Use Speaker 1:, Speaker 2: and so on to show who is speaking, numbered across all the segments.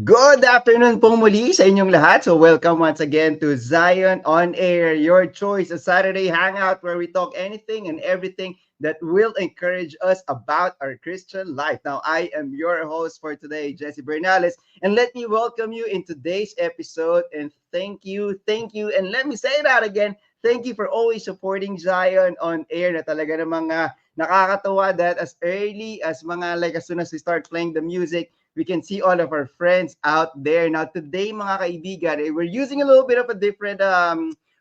Speaker 1: Good afternoon po muli sa inyong lahat. So welcome once again to Zion On Air, your choice, a Saturday hangout where we talk anything and everything that will encourage us about our Christian life. Now, I am your host for today, Jesse Bernales, and let me welcome you in today's episode. And thank you, and let me say that again. Thank you for always supporting Zion On Air na talaga ng mga nakakatawa that as early as mga like as soon as we start playing the music, we can see all of our friends out there. Now today mga kaibigan, we're using a little bit of a different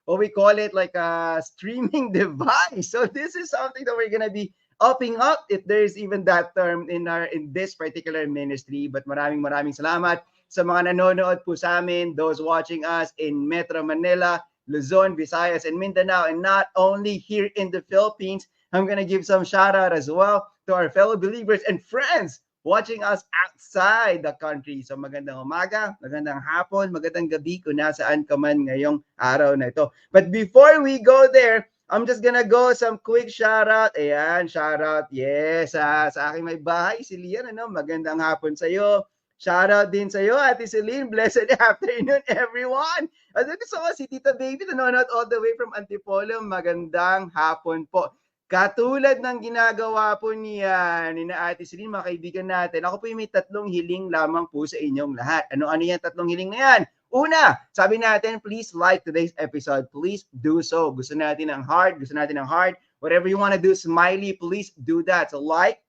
Speaker 1: what we call it like a streaming device. So this is something that we're gonna be upping up if there is even that term in this particular ministry. But maraming salamat sa mga nanonood po sa amin, those watching us in Metro Manila, Luzon, Visayas, and Mindanao, and not only here in the Philippines. I'm gonna give some shout out as well to our fellow believers and friends watching us outside the country. So magandang umaga, magandang hapon, magandang gabi kung nasaan ka man ngayong araw na ito. But before we go there, I'm just gonna go some quick shout out. Ayan, shout out. Yes, sa aking may bahay, si Lian, ano, magandang hapon sa iyo. Shout out din sa iyo, Ate Celine. Blessed afternoon, everyone. At gusto ko si Tita Baby, nanonood all the way from Antipolo. Magandang hapon po. Katulad ng ginagawa po ni na Ate Celine, mga kaibigan natin, ako po yung may tatlong hiling lamang po sa inyong lahat. Ano-ano yan tatlong hiling na yan? Una, sabi natin, please like today's episode. Please do so. Gusto natin ng heart, gusto natin ng heart. Whatever you want to do, smiley, please do that. So like.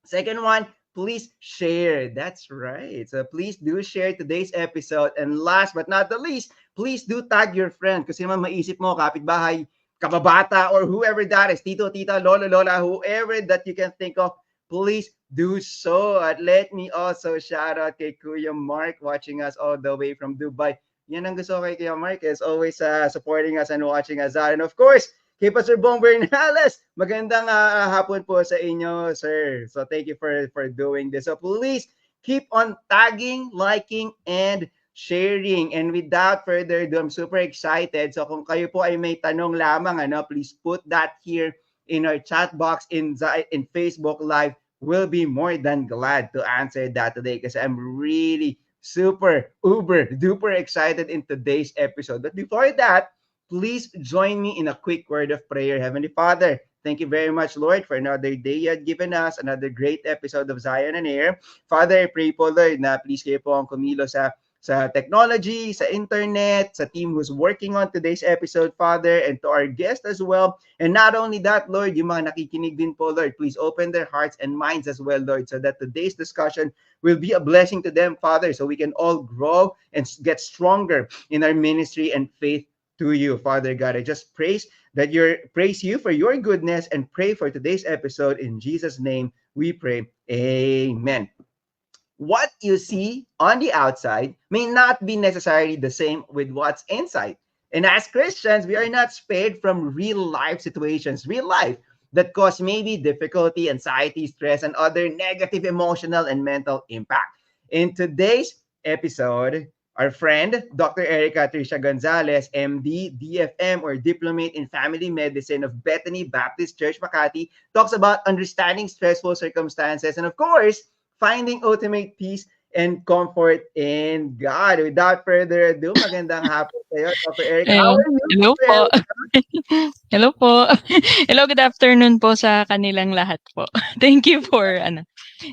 Speaker 1: Second one, please share. That's right. So please do share today's episode. And last but not the least, please do tag your friend. Kasi naman maisip mo, kapitbahay, kababata, or whoever that is, tito, tita, lola, lola, whoever that you can think of, please do so. At let me also shout out kay Kuya Mark watching us all the way from Dubai. Yan ang gusto ko kay Kuya Mark, is always supporting us and watching us out. And of course, kay Pastor Bong Bernales, magandang hapon po sa inyo, sir. So thank you for doing this. So please keep on tagging, liking, and sharing. And without further ado, I'm super excited. So kung kayo po ay may tanong lamang, ano, please put that here in our chat box in Facebook Live. We'll be more than glad to answer that today because I'm really super uber duper excited in today's episode. But before that, please join me in a quick word of prayer. Heavenly Father, thank you very much, Lord, for another day you had given us, another great episode of Zion and Air. Father, I pray po, Lord, na please kayo po ang kumilo sa technology, sa internet, sa team who's working on today's episode, Father, and to our guest as well. And not only that, Lord, yung mga nakikinig din po, Lord, please open their hearts and minds as well, Lord, so that today's discussion will be a blessing to them, Father, so we can all grow and get stronger in our ministry and faith to you, Father God. I just praise you for your goodness and pray for today's episode. In Jesus' name we pray. Amen. What you see on the outside may not be necessarily the same with what's inside. And as Christians, we are not spared from real life situations, real life that cause maybe difficulty, anxiety, stress, and other negative emotional and mental impact. In today's episode, our friend, Dr. Erica Tricia Gonzalez, MD, DFM, or Diplomate in Family Medicine of Bethany Baptist Church, Makati, talks about understanding stressful circumstances and, of course, finding ultimate peace and comfort in God. Without further ado, magandang hapon sa'yo, Dr. Erica. How
Speaker 2: Ayun,
Speaker 1: are you,
Speaker 2: hello
Speaker 1: Dr.
Speaker 2: po.
Speaker 1: Erica?
Speaker 2: Hello po. Hello, good afternoon po sa kanilang lahat po. Thank you for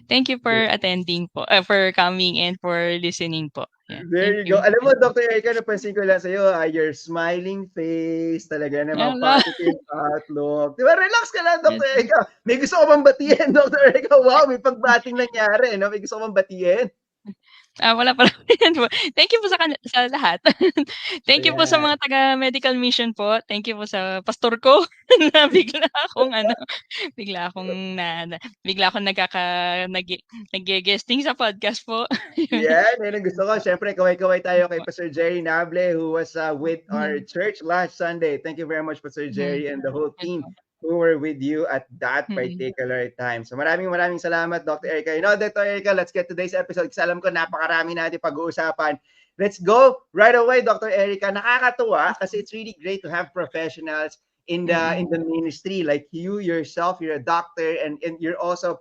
Speaker 2: thank you for attending po, for coming and for listening po. Yeah,
Speaker 1: There
Speaker 2: thank
Speaker 1: you go.
Speaker 2: you.
Speaker 1: Alam mo, Dr. Erica, napansin ko lang sa'yo, your smiling face, talaga namang
Speaker 2: Hala.
Speaker 1: positive outlook. Di ba, relax ka lang,
Speaker 2: Yes.
Speaker 1: Dr. Erica. May gusto ko bang batiin, Dr. Erica? Wow, may pagbating nangyari, no? May gusto ko bang batiin?
Speaker 2: Wala pa naman yan po. Thank you po sa lahat. Thank you po sa
Speaker 1: Ayan.
Speaker 2: mga taga-medical mission po. Thank you po sa pastor ko na bigla akong nagge-guesting sa podcast po.
Speaker 1: Yan, yan ang gusto ko. Siyempre, kaway-kaway tayo kay Pastor Jerry Nable who was with our
Speaker 2: Mhm,
Speaker 1: church last Sunday. Thank you very much, Pastor
Speaker 2: mhm.
Speaker 1: Jerry and the whole
Speaker 2: Yes
Speaker 1: team
Speaker 2: po.
Speaker 1: who were with you at that
Speaker 2: Mm.
Speaker 1: particular time. So maraming salamat, Dr. Erica. You know, Dr. Erica, let's get today's episode kasi alam ko napakarami natin pag-uusapan. Let's go right away, Dr. Erica. Nakakatuwa
Speaker 2: Yes po.
Speaker 1: kasi it's really great to have professionals in the
Speaker 2: Mm.
Speaker 1: ministry like you yourself. You're a doctor and you're also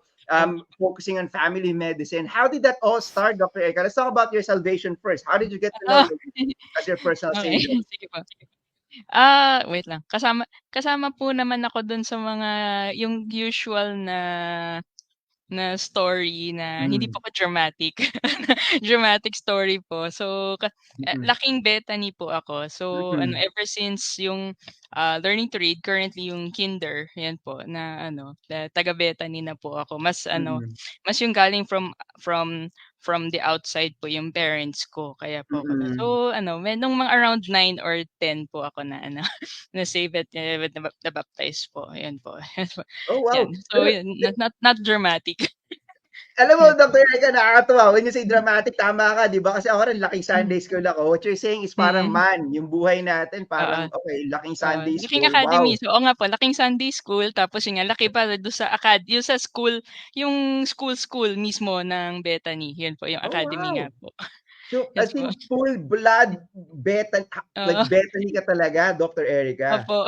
Speaker 1: focusing on family medicine. How did that all start, Dr. Erica? Let's talk about your salvation first. How did you get to know
Speaker 2: Oh,
Speaker 1: him as your personal
Speaker 2: okay.
Speaker 1: savior?
Speaker 2: Sige po. Wait lang. Kasama kasama po naman ako dun sa mga yung usual na na story na hindi
Speaker 1: Mm,
Speaker 2: po ko dramatic. Dramatic story po. So,
Speaker 1: mm,
Speaker 2: laking Bethany po ako. So,
Speaker 1: mm,
Speaker 2: ever since yung, learning to read, currently yung kinder, 'yan po na taga Bethany na po ako.
Speaker 1: mm,
Speaker 2: Mas yung galing from from the outside po yung parents ko, kaya po ako dun.
Speaker 1: mm.
Speaker 2: So, nung mga around 9 or 10 po ako na na-save at, na-baptize po, ayan po. 'Yan po.
Speaker 1: Oh,
Speaker 2: 'Yan.
Speaker 1: wow.
Speaker 2: So, yun, not dramatic.
Speaker 1: Alam mo,
Speaker 2: 'Yan po.
Speaker 1: Dr. Eka, nakakatuwa. When you say dramatic, tama ka, di ba? Kasi ako rin, laking
Speaker 2: Hmm,
Speaker 1: Sunday school ako. What you're saying is parang,
Speaker 2: mm,
Speaker 1: man, yung buhay natin,
Speaker 2: oo.
Speaker 1: parang, okay, laking
Speaker 2: Oo,
Speaker 1: Sunday
Speaker 2: laking
Speaker 1: school.
Speaker 2: academy.
Speaker 1: Wow.
Speaker 2: So, oo nga po, laking Sunday school tapos yun nga laki pa dun sa yung sa school, yung school mismo ng Bethany, yun po yung
Speaker 1: Oh,
Speaker 2: academy nga
Speaker 1: wow.
Speaker 2: po.
Speaker 1: So,
Speaker 2: Yes
Speaker 1: as
Speaker 2: po,
Speaker 1: in, full blood, like
Speaker 2: oo,
Speaker 1: Bethany ka talaga, Dr. Erica.
Speaker 2: opo.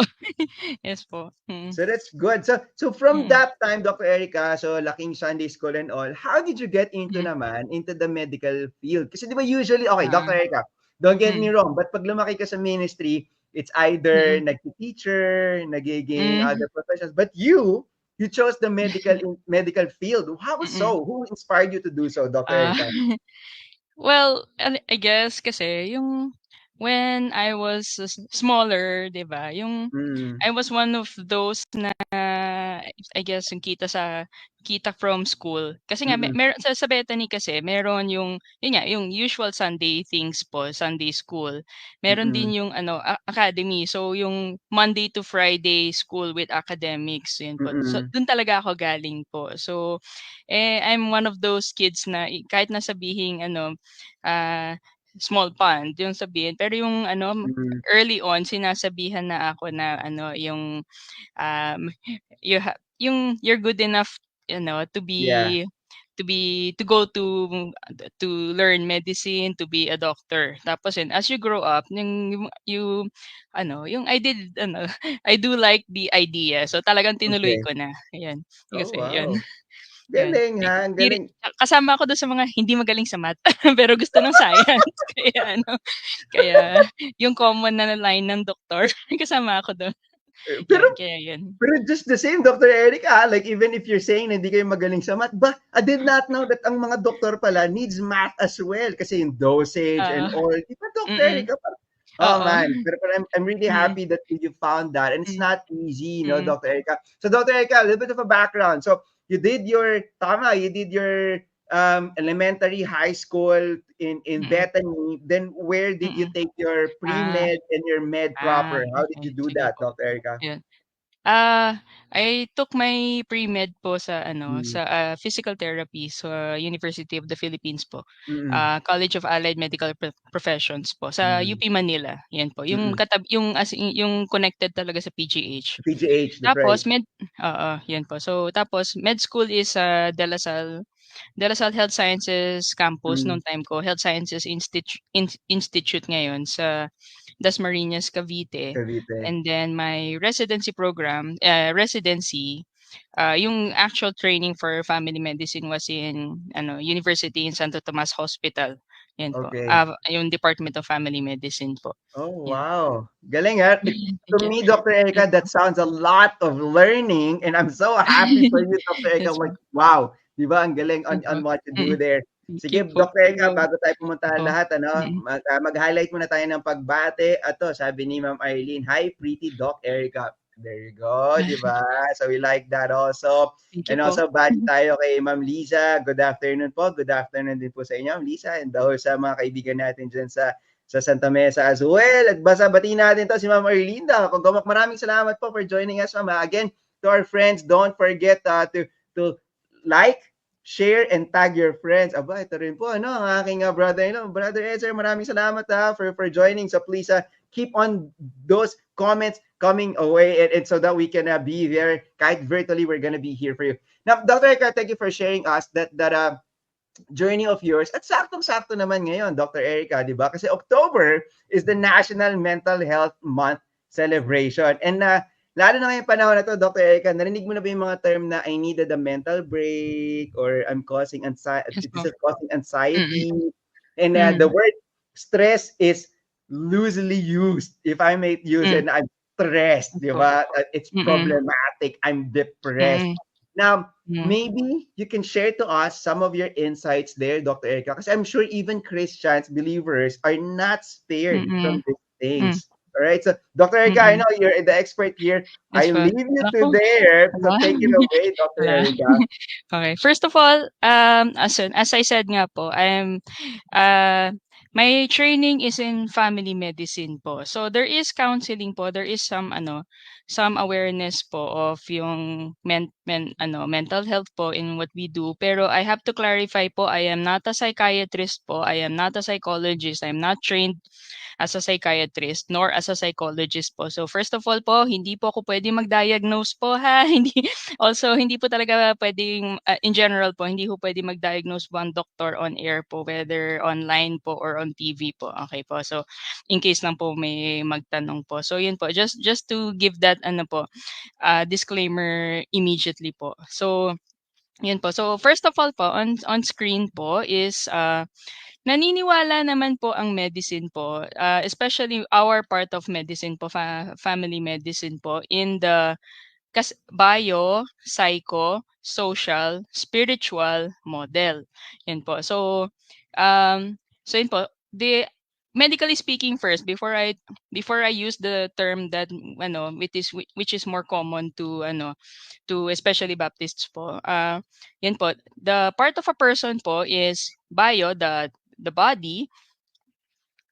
Speaker 2: Yes po,
Speaker 1: So that's good. So from
Speaker 2: mm,
Speaker 1: that time, Dr. Erica, so laking Sunday school and all, how did you get into
Speaker 2: hmm,
Speaker 1: naman into the medical field? Kasi di ba usually, okay,
Speaker 2: oo,
Speaker 1: Dr. Erica, don't get me
Speaker 2: hmm,
Speaker 1: wrong, but pag lumaki ka sa ministry, it's either
Speaker 2: mm,
Speaker 1: nagti-teacher, nagiging
Speaker 2: hmm,
Speaker 1: other professions, but you chose the medical field. How
Speaker 2: mm.
Speaker 1: so? Who inspired you to do so, Dr.
Speaker 2: Ah,
Speaker 1: Erica?
Speaker 2: well, I guess kasi yung when I was smaller, 'di ba, yung
Speaker 1: Mm,
Speaker 2: I was one of those na I guess yung kita from school. Kasi nga
Speaker 1: mm,
Speaker 2: meron sa Bethany kasi meron yun nga, yung usual Sunday things po, Sunday school. Meron
Speaker 1: mm,
Speaker 2: din yung academy. So yung Monday to Friday school with academics, yun po. So
Speaker 1: mm,
Speaker 2: dun talaga ako galing po. So I'm one of those kids na kahit na sabihing ah, small pond yung sabihin, pero yung
Speaker 1: mm.
Speaker 2: early on sinasabihan na ako na um, you're good enough, to
Speaker 1: Yeah.
Speaker 2: to go to learn medicine, to be a doctor. Tapos yun, as you grow up, yung I do like the idea. So talagang tinuloy
Speaker 1: Okay.
Speaker 2: ko na. Ayan.
Speaker 1: Oh,
Speaker 2: Kasi yun.
Speaker 1: wow.
Speaker 2: Yun.
Speaker 1: Galing ha, ang galing.
Speaker 2: Kasama ako dun sa mga hindi magaling sa math, pero gusto ng science. Kaya yung common na line ng doktor, kasama ako dun.
Speaker 1: Pero
Speaker 2: Kaya yun.
Speaker 1: Pero just the same, Dr. Eric, like even if you're saying na hindi kayo magaling sa math, but I did not know that ang mga doktor pala needs math as well kasi yung dosage
Speaker 2: Oo.
Speaker 1: and all. Di ba, Dr.
Speaker 2: Mm.
Speaker 1: Eric? Oh
Speaker 2: Oo.
Speaker 1: man, pero I'm really
Speaker 2: Mm.
Speaker 1: happy that you found that, and it's
Speaker 2: Hmm,
Speaker 1: not easy,
Speaker 2: mm,
Speaker 1: Dr. Erica. So, Dr. Erica, a little bit of a background. So, you did your elementary, high school in
Speaker 2: mm,
Speaker 1: Bethany. Then, where did you
Speaker 2: mm.
Speaker 1: take your
Speaker 2: Ah,
Speaker 1: pre-med and your med proper? How did
Speaker 2: okey,
Speaker 1: you do
Speaker 2: sige
Speaker 1: that,
Speaker 2: po.
Speaker 1: Dr. Erica?
Speaker 2: Yun. I took my pre-med po
Speaker 1: Mm.
Speaker 2: sa physical therapy sa University of the Philippines po.
Speaker 1: Mm.
Speaker 2: College of Allied Medical Professions po sa
Speaker 1: Mm.
Speaker 2: UP Manila, 'yan po. Yung
Speaker 1: Mm.
Speaker 2: yung as in yung connected talaga sa PGH.
Speaker 1: PGH, that's right.
Speaker 2: Tapos oo, 'yan po. So tapos med school is sa De La Salle Health Sciences Campus
Speaker 1: Mm.
Speaker 2: nung time ko, Health Sciences Institute ngayon sa Dasmariñas, Cavite.
Speaker 1: Cavite.
Speaker 2: And then my residency program, yung actual training for family medicine was in University in Santo Tomas Hospital. 'Yan po.
Speaker 1: Okay.
Speaker 2: Yung Department of Family Medicine po.
Speaker 1: Oh,
Speaker 2: 'Yan.
Speaker 1: wow. Galing ha. To
Speaker 2: Thank you.
Speaker 1: me, Dr.
Speaker 2: Yes
Speaker 1: Erica,
Speaker 2: po.
Speaker 1: that sounds a lot of learning, and I'm so happy for you, Dr. Erica.
Speaker 2: Yes po.
Speaker 1: Like, wow, di ba? Ang galing
Speaker 2: Yes po.
Speaker 1: on what you do
Speaker 2: Mm.
Speaker 1: there.
Speaker 2: Thank you
Speaker 1: Sige,
Speaker 2: po.
Speaker 1: Dr. Erica, bago tayo pumunta
Speaker 2: Opo.
Speaker 1: lahat,
Speaker 2: Mm.
Speaker 1: mag-highlight muna tayo ng pagbate. Ato, sabi ni Ma'am Eileen, hi, pretty Doc Erica. There you go, di ba? So we like that also.
Speaker 2: Thank you
Speaker 1: And
Speaker 2: po.
Speaker 1: also, bati tayo kay Ma'am Liza. Good afternoon po. Good afternoon din po sa inyo, Ma'am Liza. And sa mga kaibigan natin dyan sa Santa Mesa as well. At batiin natin to si Ma'am Erlinda. Kung maraming salamat po for joining us, Ma'am. Again, to our friends, don't forget to like, share, and tag your friends. Aba, ito rin po, ang aking brother-in-law. Brother Ezer, maraming salamat for joining. So please keep on those comments coming away and so that we can be there. Kahit virtually, we're gonna be here for you. Now, Dr. Eka, thank you for sharing us that journey of yours. At saktong-sakto naman ngayon, Dr. Erica, di ba? Kasi October is the National Mental Health Month celebration. And lalo na ngayong panahon na 'to, Dr. Erica, narinig mo na ba yung mga term na, "I needed a mental break," or "I'm causing
Speaker 2: Yes
Speaker 1: this
Speaker 2: po.
Speaker 1: is causing
Speaker 2: Mm,
Speaker 1: anxiety." And, the
Speaker 2: mm,
Speaker 1: word stress is loosely used, if I may use,
Speaker 2: hmm,
Speaker 1: and I'm stressed, 'di
Speaker 2: opo.
Speaker 1: ba? It's
Speaker 2: Mm,
Speaker 1: problematic, I'm depressed.
Speaker 2: mm,
Speaker 1: Now,
Speaker 2: hmm,
Speaker 1: maybe you can share to us some of your insights there, Dr. Erica, because I'm sure even Christians, believers, are not spared
Speaker 2: mm,
Speaker 1: from these
Speaker 2: hmm,
Speaker 1: things. All right. So, Dr. Erica, I
Speaker 2: mm.
Speaker 1: know you're the expert here.
Speaker 2: Yes
Speaker 1: I
Speaker 2: po.
Speaker 1: leave you to
Speaker 2: Naku,
Speaker 1: there. So,
Speaker 2: hala,
Speaker 1: take it away, Dr.
Speaker 2: hala.
Speaker 1: Erica.
Speaker 2: Okay. First of all, as I said nga po, uh, my training is in family medicine po. So there is counseling po, there is some awareness po of yung mental health po in what we do. Pero I have to clarify po, I am not a psychiatrist po, I am not a psychologist, I'm not trained as a psychiatrist nor as a psychologist po. So first of all po, hindi po ako pwedeng mag-diagnose po ha. Hindi po talaga puwedeng, in general po, hindi po puwedeng mag-diagnose po ang doktor on air po, whether online po or on TV po, okey po. So, in case lang po may magtanong po. So yun po, just to give that disclaimer immediately po. So, yun po. So, first of all po, on screen po is, naniniwala naman po ang medicine po, especially our part of medicine po, family medicine po, in the bio, psycho, social, spiritual model, 'yun po. Yun po, medically speaking first before I use the term that which is more common to especially Baptists po, 'yun po, the part of a person po is bio, the body.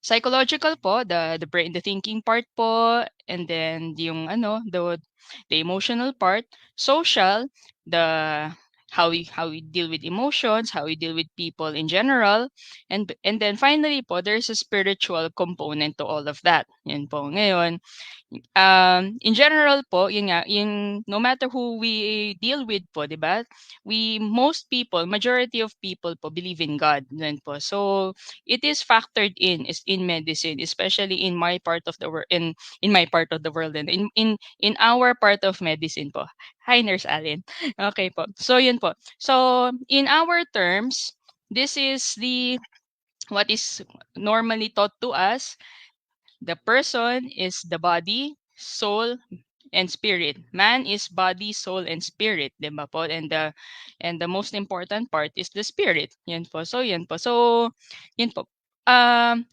Speaker 2: Psychological po, the brain, the thinking part po, and then yung the emotional part. Social, the how we deal with emotions, how we deal with people in general, and then finally po, there's a spiritual component to all of that. Yun po. Ngayon, in general po, yun nga, no matter who we deal with po, 'di ba? Most people, majority of people po believe in God din po. So, it is factored is in medicine, especially in my part of the world, in my part of the world, and in our part of medicine po. Hi, Nurse Allen. Okay po. So, yun po. So, in our terms, this is the what is normally taught to us. The person is the body, soul, and spirit. Man is body, soul, and spirit, 'di ba po? And the most important part is the spirit. Yan po. So yan po. So yan po. Um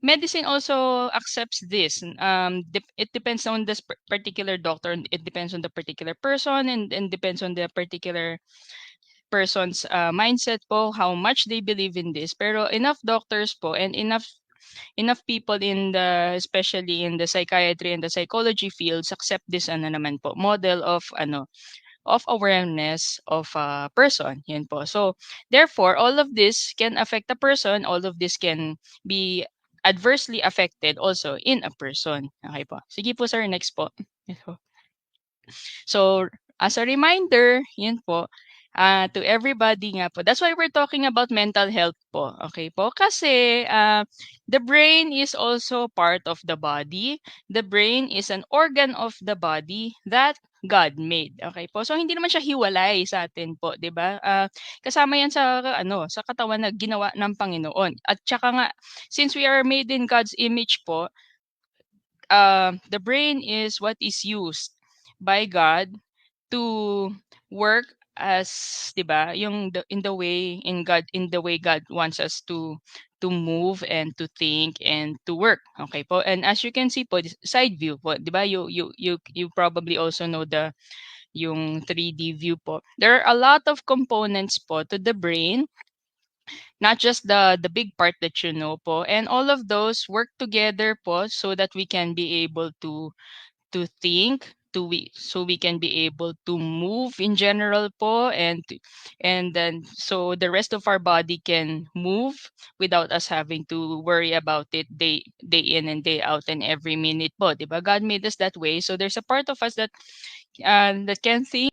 Speaker 2: Medicine also accepts this. It depends on this particular doctor. And it depends on the particular person, and depends on the particular person's mindset po, how much they believe in this. Pero enough doctors po and enough people in the especially in the psychiatry and the psychology fields accept this naman po model of awareness of a person, yan po. So therefore all of this can affect a person, all of this can be adversely affected also in a person. Okay po, sige po sir, next po. Yes po. So, as a reminder, yun po, to everybody nga po. That's why we're talking about mental health po. Okay po? Kasi the brain is also part of the body. The brain is an organ of the body that God made. Okay po? So hindi naman siya hiwalay sa atin po, 'di ba? Kasama 'yan sa sa katawan na ginawa ng Panginoon. At saka nga since we are made in God's image po, the brain is what is used by God to work as 'di ba yung in the way God wants us to move and to think and to work, okay po. And as you can see po, side view po, 'di ba, you probably also know yung 3D view po. There are a lot of components po to the brain, not just the big part that you know po, and all of those work together po so that we can be able to think, so we can be able to move in general po, and then so the rest of our body can move without us having to worry about it day in and day out and every minute po, 'di ba? God made us that way. So there's a part of us that can think,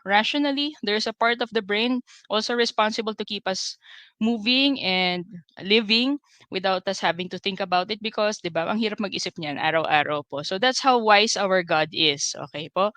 Speaker 2: rationally. There's a part of the brain also responsible to keep us moving and living without us having to think about it because, di ba, ang hirap mag-isip niyan araw-araw po. So that's how wise our God is. Okay po?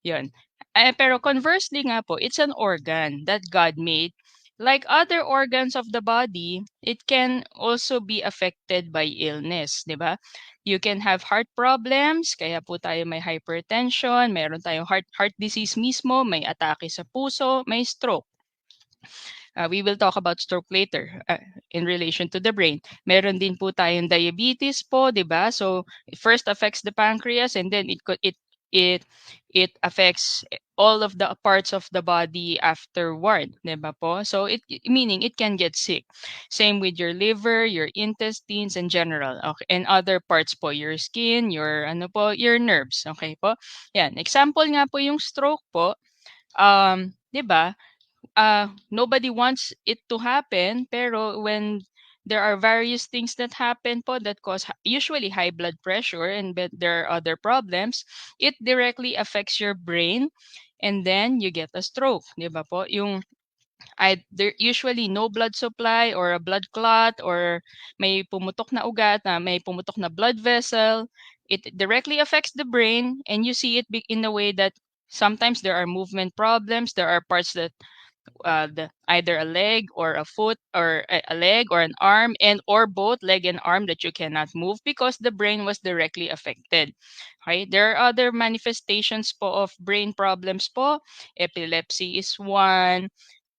Speaker 2: Yun. Pero conversely nga po, it's an organ that God made. Like other organs of the body, it can also be affected by illness, di ba? You can have heart problems, kaya po tayo may hypertension, meron tayong heart disease mismo, may atake sa puso, may stroke. We will talk about stroke later in relation to the brain. Meron din po tayong diabetes po, 'di ba? So it first affects the pancreas and then it affects all of the parts of the body afterward, 'di ba po? So meaning it can get sick. Same with your liver, your intestines in general. Okay, and other parts po, your skin, your ano po, your nerves, okay po? Yan, example nga po yung stroke po. 'Di ba? Nobody wants it to happen, pero when there are various things that happen po that cause usually high blood pressure and but there are other problems, it directly affects your brain and then you get a stroke, 'di ba po? Yung there usually no blood supply or a blood clot or may pumutok na ugat, may pumutok na blood vessel, it directly affects the brain and you see it in a way that sometimes there are movement problems, there are parts that either a leg or a foot or a leg or an arm and or both leg and arm that you cannot move because the brain was directly affected. Okay, there are other manifestations po of brain problems po. Epilepsy is one.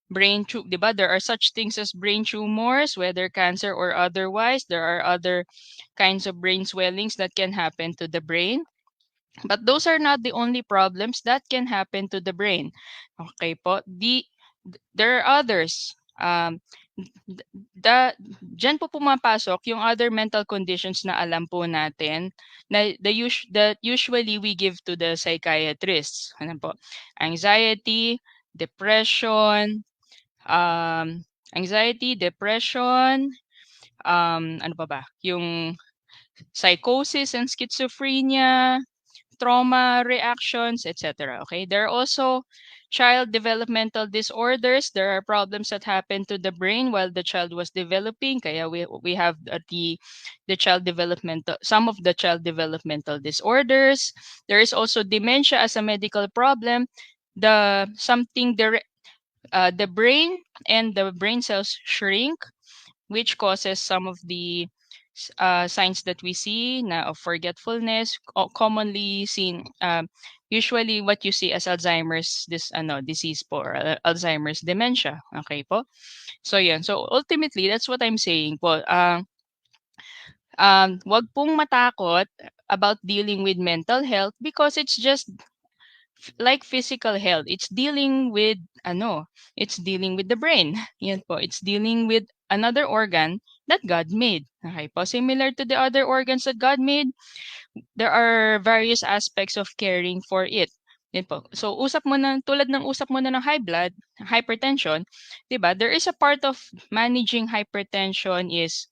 Speaker 2: Diba? There are such things as brain tumors, whether cancer or otherwise. There are other kinds of brain swellings that can happen to the brain. But those are not the only problems that can happen to the brain. Okay po. There are others. D- the Diyan po pumapasok yung other mental conditions na alam po natin that usually we give to the psychiatrists. Ano po? Anxiety, depression, depression, ano pa ba? Yung psychosis and schizophrenia, trauma reactions, etc. Okay, there are also child developmental disorders. There are problems that happen to the brain while the child was developing. Kaya we have the child developmental some of the child developmental disorders. There is also dementia as a medical problem. The brain and the brain cells shrink, which causes some of the signs that we see na of forgetfulness, commonly seen, usually what you see as Alzheimer's disease po or Alzheimer's dementia. Okay po? So yan. So ultimately, that's what I'm saying po. Wag pong matakot about dealing with mental health because it's just like physical health. It's dealing with the brain. Yan po. It's dealing with another organ that God made. Okay po. Similar to the other organs that God made, there are various aspects of caring for it. Yan po. So tulad ng usap mo na ng high blood, hypertension, 'di ba? There is a part of managing hypertension is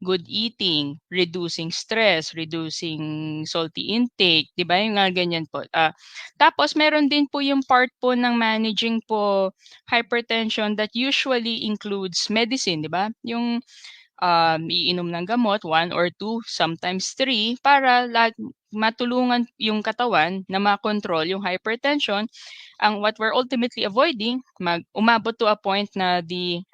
Speaker 2: good eating, reducing stress, reducing salty intake, 'di ba? Yung mga ganyan po. Tapos meron din po yung part po ng managing po hypertension that usually includes medicine, 'di ba? Yung iinom ng gamot, 1 or 2, sometimes 3, para matulungan yung katawan na makontrol yung hypertension. What we're ultimately avoiding, umabot to a point na the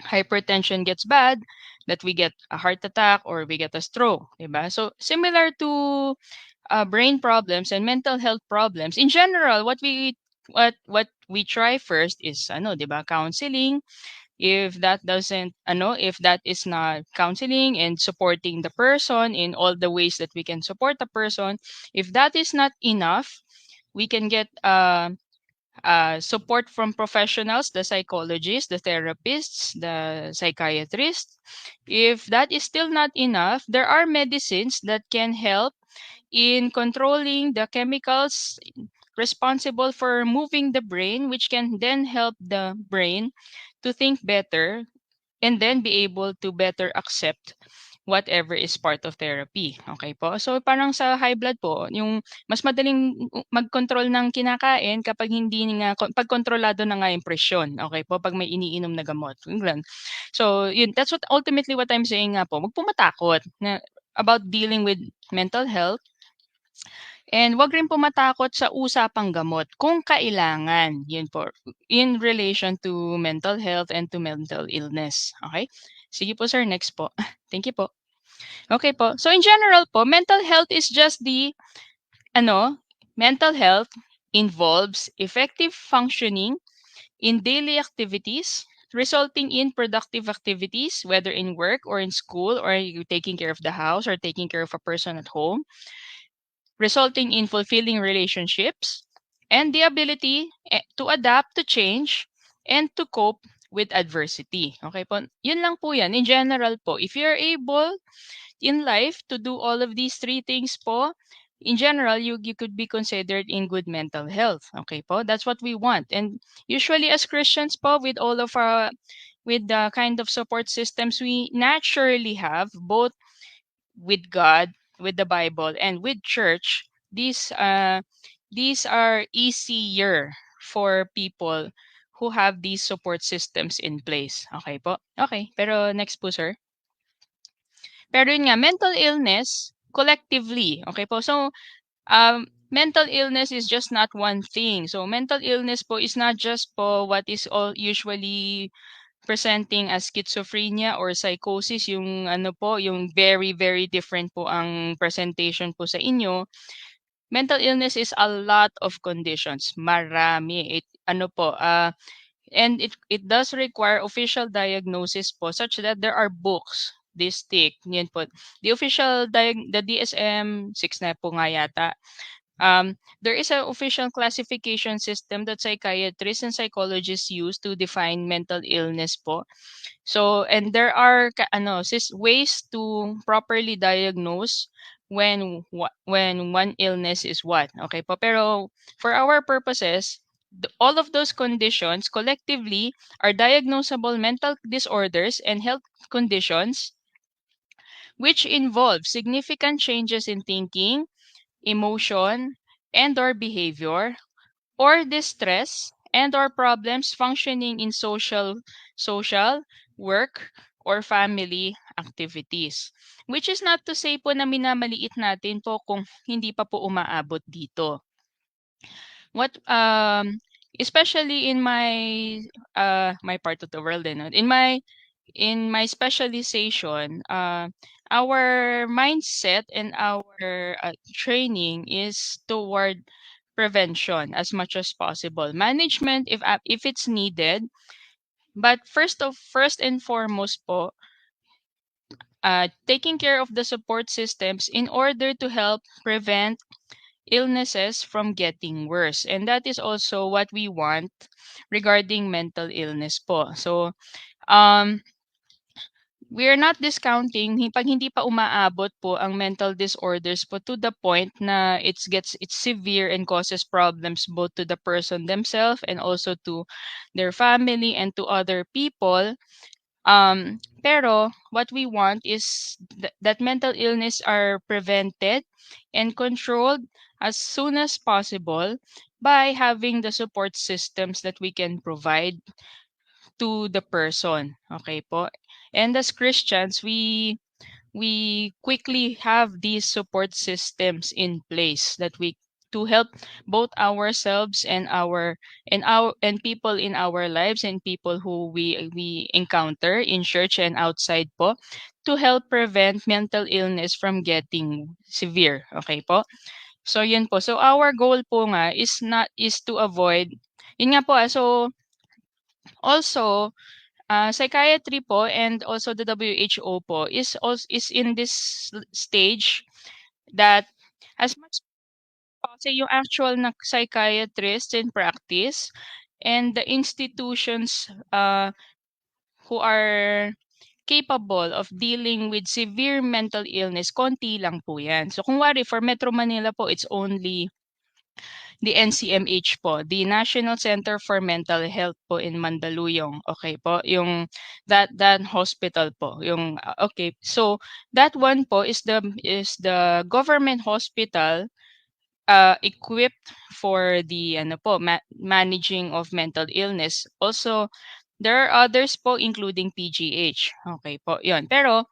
Speaker 2: hypertension gets bad, that we get a heart attack or we get a stroke, diba? So similar to brain problems and mental health problems, in general, what we try first is diba, counseling. If that is not counseling and supporting the person in all the ways that we can support the person, if that is not enough, we can get support from professionals, the psychologists, the therapists, the psychiatrists. If that is still not enough, there are medicines that can help in controlling the chemicals responsible for moving the brain, which can then help the brain to think better and then be able to better accept whatever is part of therapy. Okay po? So parang sa high blood po, yung mas madaling mag-control ng kinakain kapag hindi nga pag kontrolado na nga yung presyon. Okay po? Pag may iniinom na gamot. Yun lang. So yun, that's what ultimately what I'm saying nga po. Wag po matakot na about dealing with mental health. And wag rin po matakot sa usapang gamot kung kailangan. Yun po. In relation to mental health and to mental illness. Okay? Sige po sir, next po. Thank you po. Okay po. So in general po, mental health is just the mental health involves effective functioning in daily activities resulting in productive activities whether in work or in school or you taking care of the house or taking care of a person at home, resulting in fulfilling relationships and the ability to adapt to change and to cope with adversity. Okay po? Yun lang po yan. In general po, if you're able in life to do all of these three things po, in general, you could be considered in good mental health. Okay po? That's what we want. And usually as Christians po, with all of our, with the kind of support systems we naturally have, both with God, with the Bible, and with church, these are easier for people who have these support systems in place. Okay po? Okay, pero next po, sir. Pero yun nga, mental illness, collectively, okay po? So, mental illness is just not one thing. So, mental illness po is not just po what is all usually presenting as schizophrenia or psychosis, yung ano po, yung very, very different po ang presentation po sa inyo. Mental illness is a lot of conditions. Marami. And it does require official diagnosis po such that there are books. Dystic, yan po. The official the DSM-6 na po nga yata. There is an official classification system that psychiatrists and psychologists use to define mental illness po. So, and there are ways to properly diagnose when one illness is what. Okay po. Pero for our purposes, all of those conditions collectively are diagnosable mental disorders and health conditions which involve significant changes in thinking, emotion, and or behavior, or distress and or problems functioning in social, work, or family activities. Which is not to say po na minamaliit natin po kung hindi pa po umaabot dito. What especially in my part of the world, in my specialization, our mindset and our training is toward prevention as much as possible. Management if it's needed, but first and foremost po, taking care of the support systems in order to help prevent illnesses from getting worse. And that is also what we want regarding mental illness po. So, we're not discounting pag hindi pa umaabot po ang mental disorders po to the point na it's severe and causes problems both to the person themselves and also to their family and to other people. Pero what we want is that mental illness are prevented and controlled as soon as possible by having the support systems that we can provide to the person. Okay po? And as Christians, we quickly have these support systems in place that we to help both ourselves and people in our lives and people who we encounter in church and outside po to help prevent mental illness from getting severe. Okay po? So yun po. So our goal po nga is to avoid yun nga po. So also psychiatry po and also the WHO po is in this stage that as much kasi yung actual na psychiatrists in practice and the institutions who are capable of dealing with severe mental illness, konti lang po yan. So kung wari for Metro Manila po, it's only the NCMH po, the National Center for Mental Health po in Mandaluyong. Okay po, yung that hospital po, yung okay. So that one po is the government hospital equipped for the ano po managing of mental illness. Also there are others po including PGH. Okay po, 'yon. Pero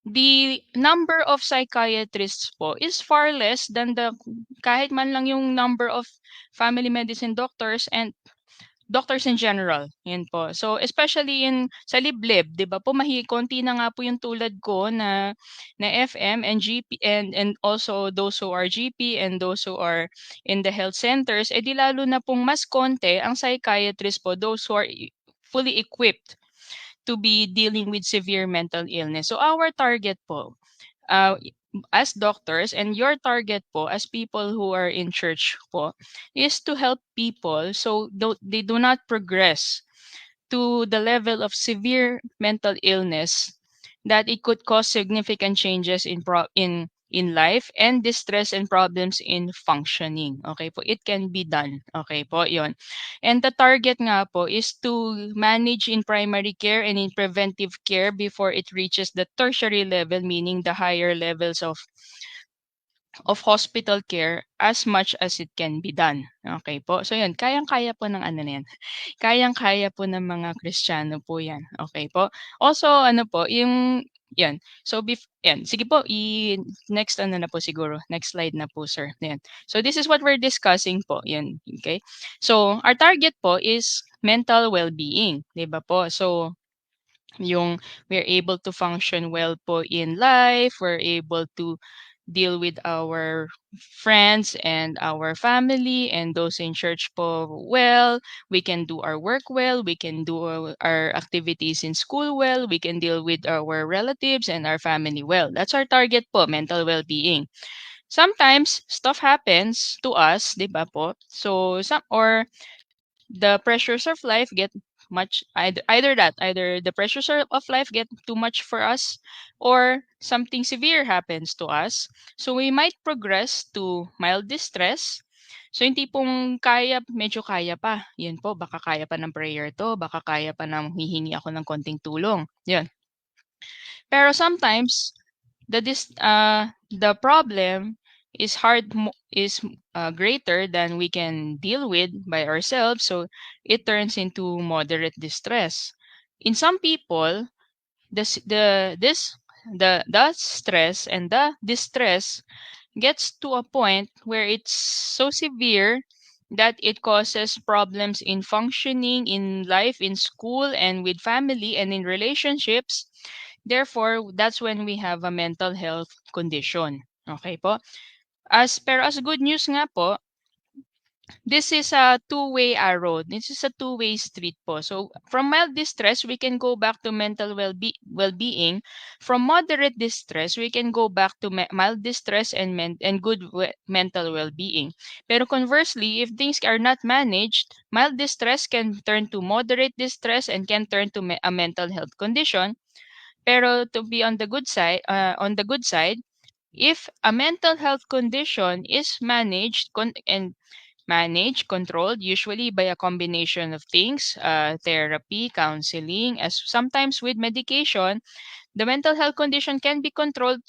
Speaker 2: the number of psychiatrists po is far less than the kahit man lang yung number of family medicine doctors and doctors in general, yun po. So, especially in sa liblib, 'di ba po konti na nga po yung tulad ko na FM and GP and also those who are GP and those who are in the health centers, eh di lalo na pong mas konti ang psychiatrist po, those who are fully equipped to be dealing with severe mental illness. So our target po, uh, as doctors and your target po as people who are in church po is to help people so they do not progress to the level of severe mental illness that it could cause significant changes in life and distress and problems in functioning. Okay po, it can be done. Okay po, yon. And the target nga po is to manage in primary care and in preventive care before it reaches the tertiary level, meaning the higher levels of hospital care as much as it can be done. Okay po. So yun, kayang-kaya po ng ano na yan. Kayang-kaya po ng mga Kristiyano po 'yan, okey po. Also ano po, yung 'yan, so 'yan, sige po next ano na po siguro, next slide na po sir, ayan. So this is what we're discussing po, 'yan, okay. So our target po is mental well-being, 'di ba po? So yung we're able to function well po in life, we're able to deal with our friends and our family and those in church po well, we can do our work well, we can do our activities in school well, we can deal with our relatives and our family well. That's our target po, mental well-being. Sometimes stuff happens to us, 'di ba po? So the pressures of life get either the pressures of life get too much for us or something severe happens to us, so we might progress to mild distress. So yung tipong medyo kaya pa, yun po, baka kaya pa ng prayer to, baka kaya pa ng hihingi ako ng konting tulong, yun. Pero sometimes the problem is greater than we can deal with by ourselves, so it turns into moderate distress. In some people, this the this the stress and the distress gets to a point where it's so severe that it causes problems in functioning in life, in school, and with family and in relationships. Therefore, that's when we have a mental health condition. Okay po? As good news nga po, this is a two-way arrow. This is a two-way street po. So, from mild distress, we can go back to mental well-being. From moderate distress, we can go back to mild distress and good mental well-being. Pero conversely, if things are not managed, mild distress can turn to moderate distress and can turn to a mental health condition. Pero to be on the good side, if a mental health condition is managed, controlled, usually by a combination of things, therapy, counseling, as sometimes with medication, the mental health condition can be controlled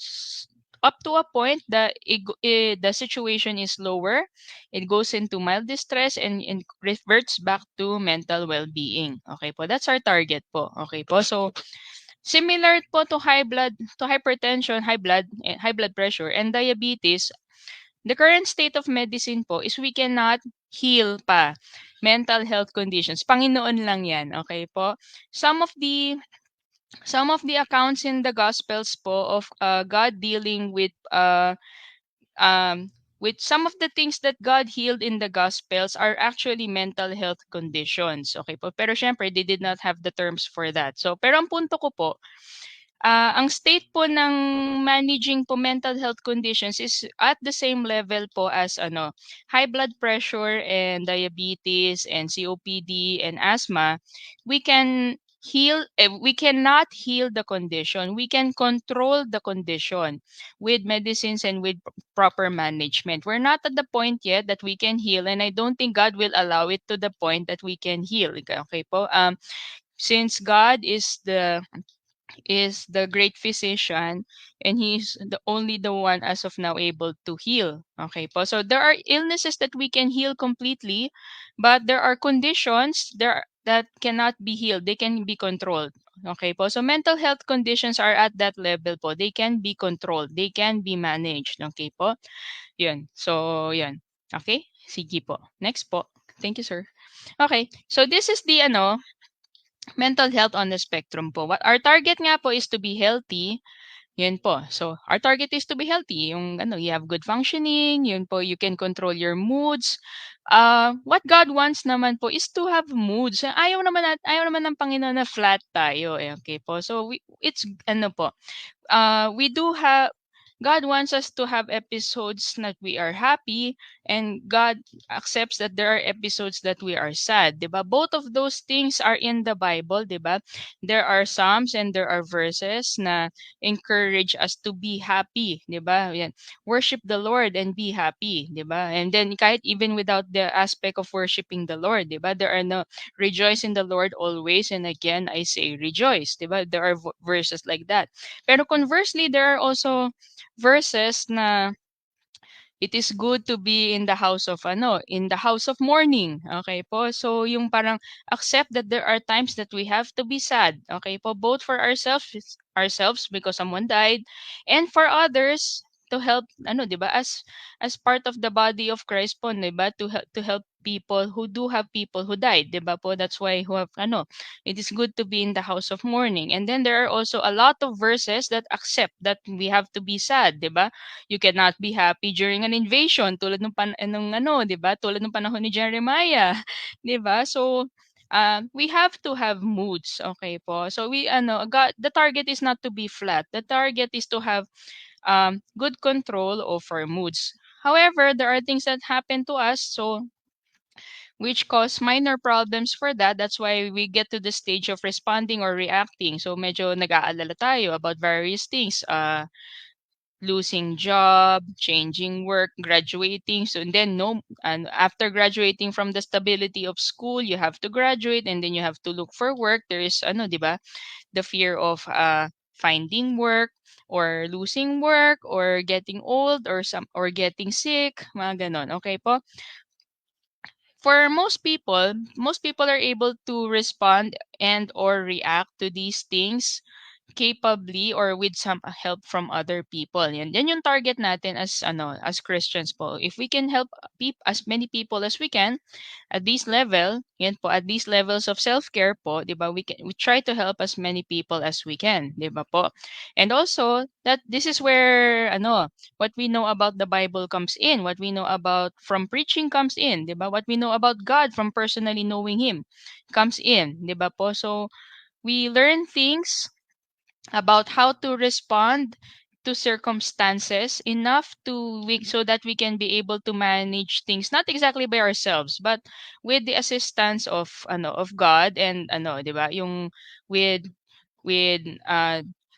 Speaker 2: up to a point that the situation is lower, it goes into mild distress and reverts back to mental well-being. Okay po, that's our target po. Okay po, so similar po to hypertension, high blood pressure, and diabetes. The current state of medicine po is we cannot heal pa mental health conditions. Panginoon lang 'yan, okay po? Some of the accounts in the gospels po of God dealing with some of the things that God healed in the gospels are actually mental health conditions. Okay po? Pero syempre, they did not have the terms for that. So, pero ang punto ko po, ang state po ng managing po mental health conditions is at the same level po as high blood pressure and diabetes and COPD and asthma. We can we cannot heal the condition. We can control the condition with medicines and with proper management. We're not at the point yet that we can heal, and I don't think God will allow it to the point that we can heal. Okay po? Since God is the great physician, and he's the one as of now able to heal. Okay po, so there are illnesses that we can heal completely, but there are conditions that cannot be healed, they can be controlled. Okay po, so mental health conditions are at that level po, they can be controlled, they can be managed. Okay po, yun, so yun. Okay, sige po, next po. Thank you, sir. Okay, so this is the mental health on the spectrum po. What our target nga po is to be healthy. Yun po. So, our target is to be healthy. Yung you have good functioning, yun po, you can control your moods. What God wants naman po is to have moods. Ayaw naman ng Panginoon na flat tayo. Okay po. So, it's po, we do have God wants us to have episodes that we are happy, and God accepts that there are episodes that we are sad, 'di ba? Both of those things are in the Bible, 'di ba? There are psalms and there are verses na encourage us to be happy, 'di ba? Yan. Worship the Lord and be happy, 'di ba? And then kahit even without the aspect of worshiping the Lord, 'di ba? There are no rejoice in the Lord always, and again I say rejoice, 'di ba? There are verses like that. Pero conversely, there are also verses na it is good to be in the house of in the house of mourning. Okay po? So yung parang accept that there are times that we have to be sad. Okay po? Both for ourselves because someone died, and for others to help 'di ba? As part of the body of Christ po, 'di ba? To help people who died, 'di ba po? That's why who have it is good to be in the house of mourning. And then there are also a lot of verses that accept that we have to be sad, 'di ba? You cannot be happy during an invasion tulad nung 'di ba? Tulad ng panahon ni Jeremiah, 'di ba? So, we have to have moods, okay po. So the target is not to be flat. The target is to have good control of our moods. However, there are things that happen to us, so which cause minor problems for that. That's why we get to the stage of responding or reacting. So medyo nag-aalala tayo about various things. Losing job, changing work, graduating. So and then no, and after graduating from the stability of school, you have to graduate and then you have to look for work. There is 'di ba? The fear of finding work or losing work or getting old or getting sick, mga ganon. Okay po? For most people are able to respond and or react to these things capably or with some help from other people. Yan yung target natin as Christians po. If we can help as many people as we can at this level, yan po, at these levels of self-care po, 'di ba? We try to help as many people as we can, 'di ba po? And also that this is where what we know about the Bible comes in, what we know about from preaching comes in, 'di ba? What we know about God from personally knowing him comes in, 'di ba po? So we learn things about how to respond to circumstances enough so that we can be able to manage things not exactly by ourselves but with the assistance of God and 'di ba yung with with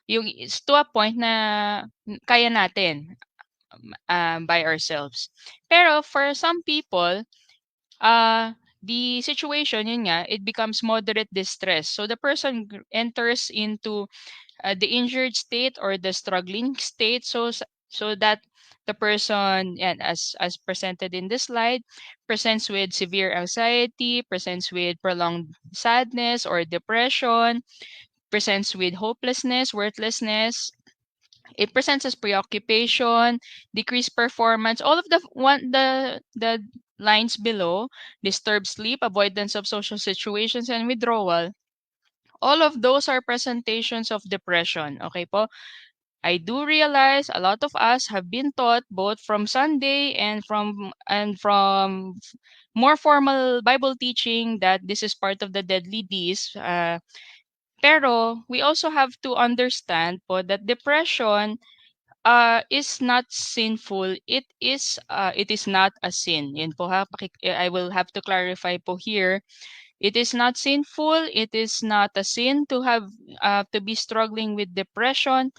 Speaker 2: yung to a point na kaya natin by ourselves. Pero for some people the situation yun nga it becomes moderate distress, so the person enters into the injured state or the struggling state, so that the person and as presented in this slide presents with severe anxiety, presents with prolonged sadness or depression, presents with hopelessness, worthlessness. It presents as preoccupation, decreased performance, all of the lines below, disturbed sleep, avoidance of social situations, and withdrawal. All of those are presentations of depression. Okay po? I do realize a lot of us have been taught both from Sunday and from more formal Bible teaching that this is part of the deadly deeds. Pero we also have to understand po that depression is not sinful. It is not a sin. Yan po ha. I will have to clarify po here It is not sinful. It is not a sin to have to be struggling with depression.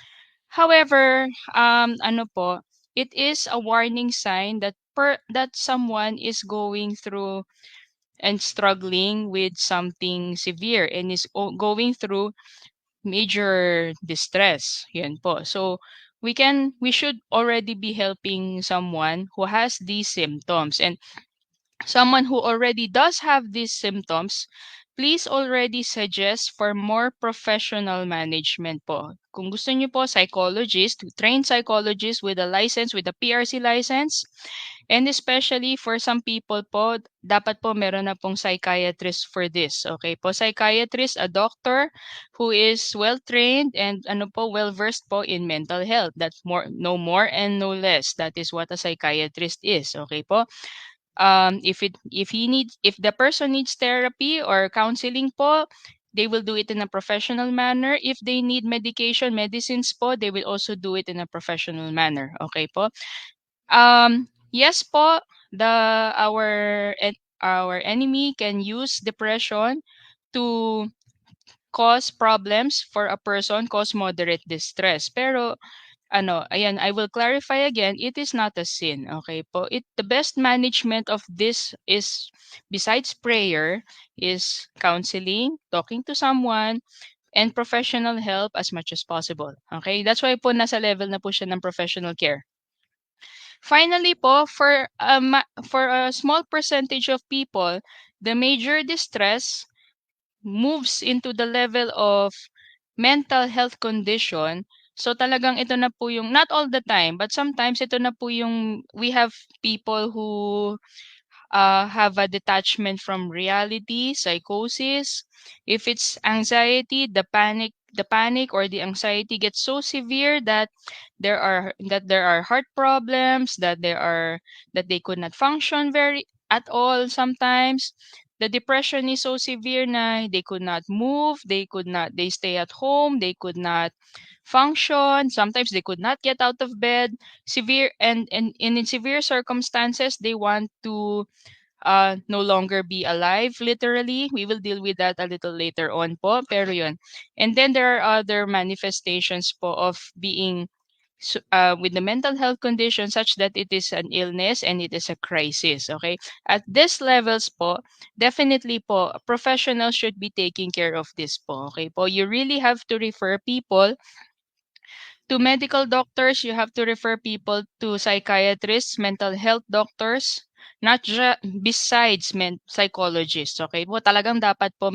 Speaker 2: However, ano po, it is a warning sign that that someone is going through and struggling with something severe and is going through major distress. Yan po. So we should already be helping someone who has these symptoms, and someone who already does have these symptoms, please already suggest for more professional management po. Kung gusto niyo po, psychologist, trained psychologist with a license, with a PRC license, and especially for some people po, dapat po meron na pong psychiatrist for this. Okay po, psychiatrist, a doctor who is well-trained and ano po, well-versed po in mental health. That's more, no more and no less. That is what a psychiatrist is. Okay po? If the person needs therapy or counseling po, they will do it in a professional manner. If they need medication, medicines po, they will also do it in a professional manner. Okay po? Yes po, our enemy can use depression to cause problems for a person, cause moderate distress. Pero ano, ayan, I will clarify again, it is not a sin, okay po? The best management of this is, besides prayer, is counseling, talking to someone, and professional help as much as possible. Okay? That's why po nasa level na po siya ng professional care. Finally po, for a small percentage of people, the major distress moves into the level of mental health condition. So talagang ito na po yung, not all the time, but sometimes ito na po yung, we have people who have a detachment from reality, psychosis. If it's anxiety, the panic or the anxiety gets so severe that there are heart problems, that they could not function very at all sometimes. The depression is so severe na they could not move, they stay at home, they could not function, sometimes they could not get out of bed. Severe and in severe circumstances, they want to no longer be alive, literally. We will deal with that a little later on po, pero yun. And then there are other manifestations po of being with the mental health condition such that it is an illness and it is a crisis, okay? At these levels po, definitely po, professionals should be taking care of this po, okay po? You really have to refer people to medical doctors, you have to refer people to psychiatrists, mental health doctors, not just besides psychologists, okay po? Talagang dapat po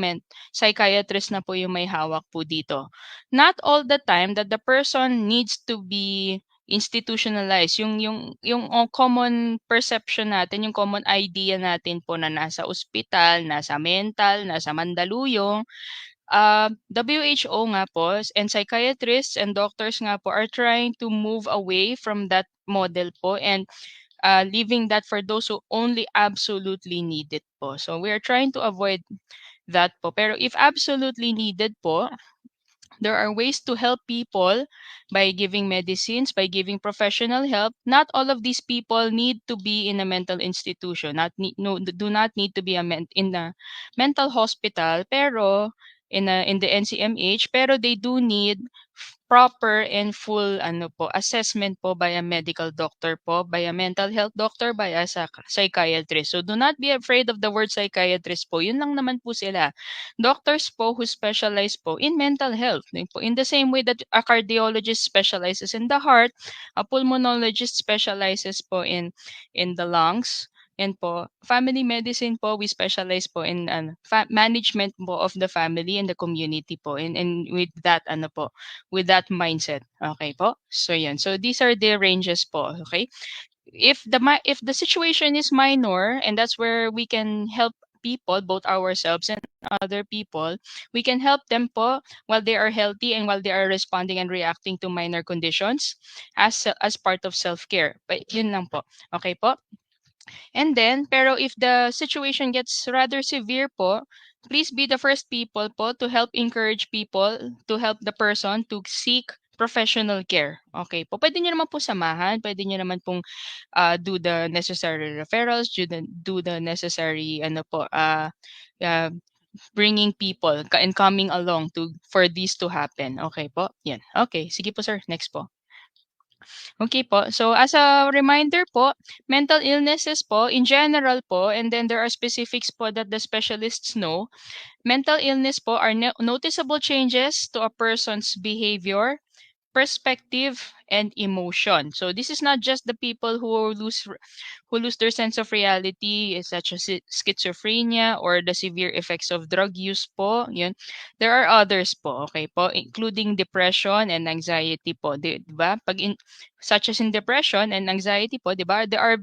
Speaker 2: psychiatrist na po yung may hawak po dito. Not all the time that the person needs to be institutionalized. Yung common perception natin, yung common idea natin po na nasa ospital, nasa mental, nasa Mandaluyong, WHO nga po and psychiatrists and doctors nga po are trying to move away from that model po and leaving that for those who only absolutely need it po. So we are trying to avoid that po. Pero if absolutely needed po, there are ways to help people by giving medicines, by giving professional help. Not all of these people need to be in a mental institution. Do not need to be in a mental hospital. Pero in the NCMH, pero they do need proper and full ano po assessment po by a medical doctor po, by a mental health doctor, by a psychiatrist. So do not be afraid of the word psychiatrist po. Yun lang naman po sila. Doctors po who specialize po in mental health. In the same way that a cardiologist specializes in the heart, a pulmonologist specializes po in the lungs. And po, family medicine po, we specialize po in management po of the family and the community po. And with that, ano po, with that mindset. Okay po? So yan. So these are the ranges po. Okay? If the situation is minor, and that's where we can help people, both ourselves and other people, we can help them po while they are healthy and while they are responding and reacting to minor conditions as part of self-care. But yun lang po. Okay po? And then, pero if the situation gets rather severe po, please be the first people po to help encourage people, to help the person to seek professional care. Okay po. Pwede nyo naman po samahan. Pwede nyo naman pong do the necessary referrals, do the necessary ano po, bringing people and coming along to for this to happen. Okay po? Yan. Okay, sige po sir. Next po. Okay po. So as a reminder po, mental illnesses po in general po, and then there are specifics po that the specialists know. Mental illness po are noticeable changes to a person's behavior, perspective, and emotion. So this is not just the people who lose their sense of reality, such as schizophrenia or the severe effects of drug use po. Yun. There are others po, okay po, including depression and anxiety po. Di ba? Such as in depression and anxiety po, di ba? There are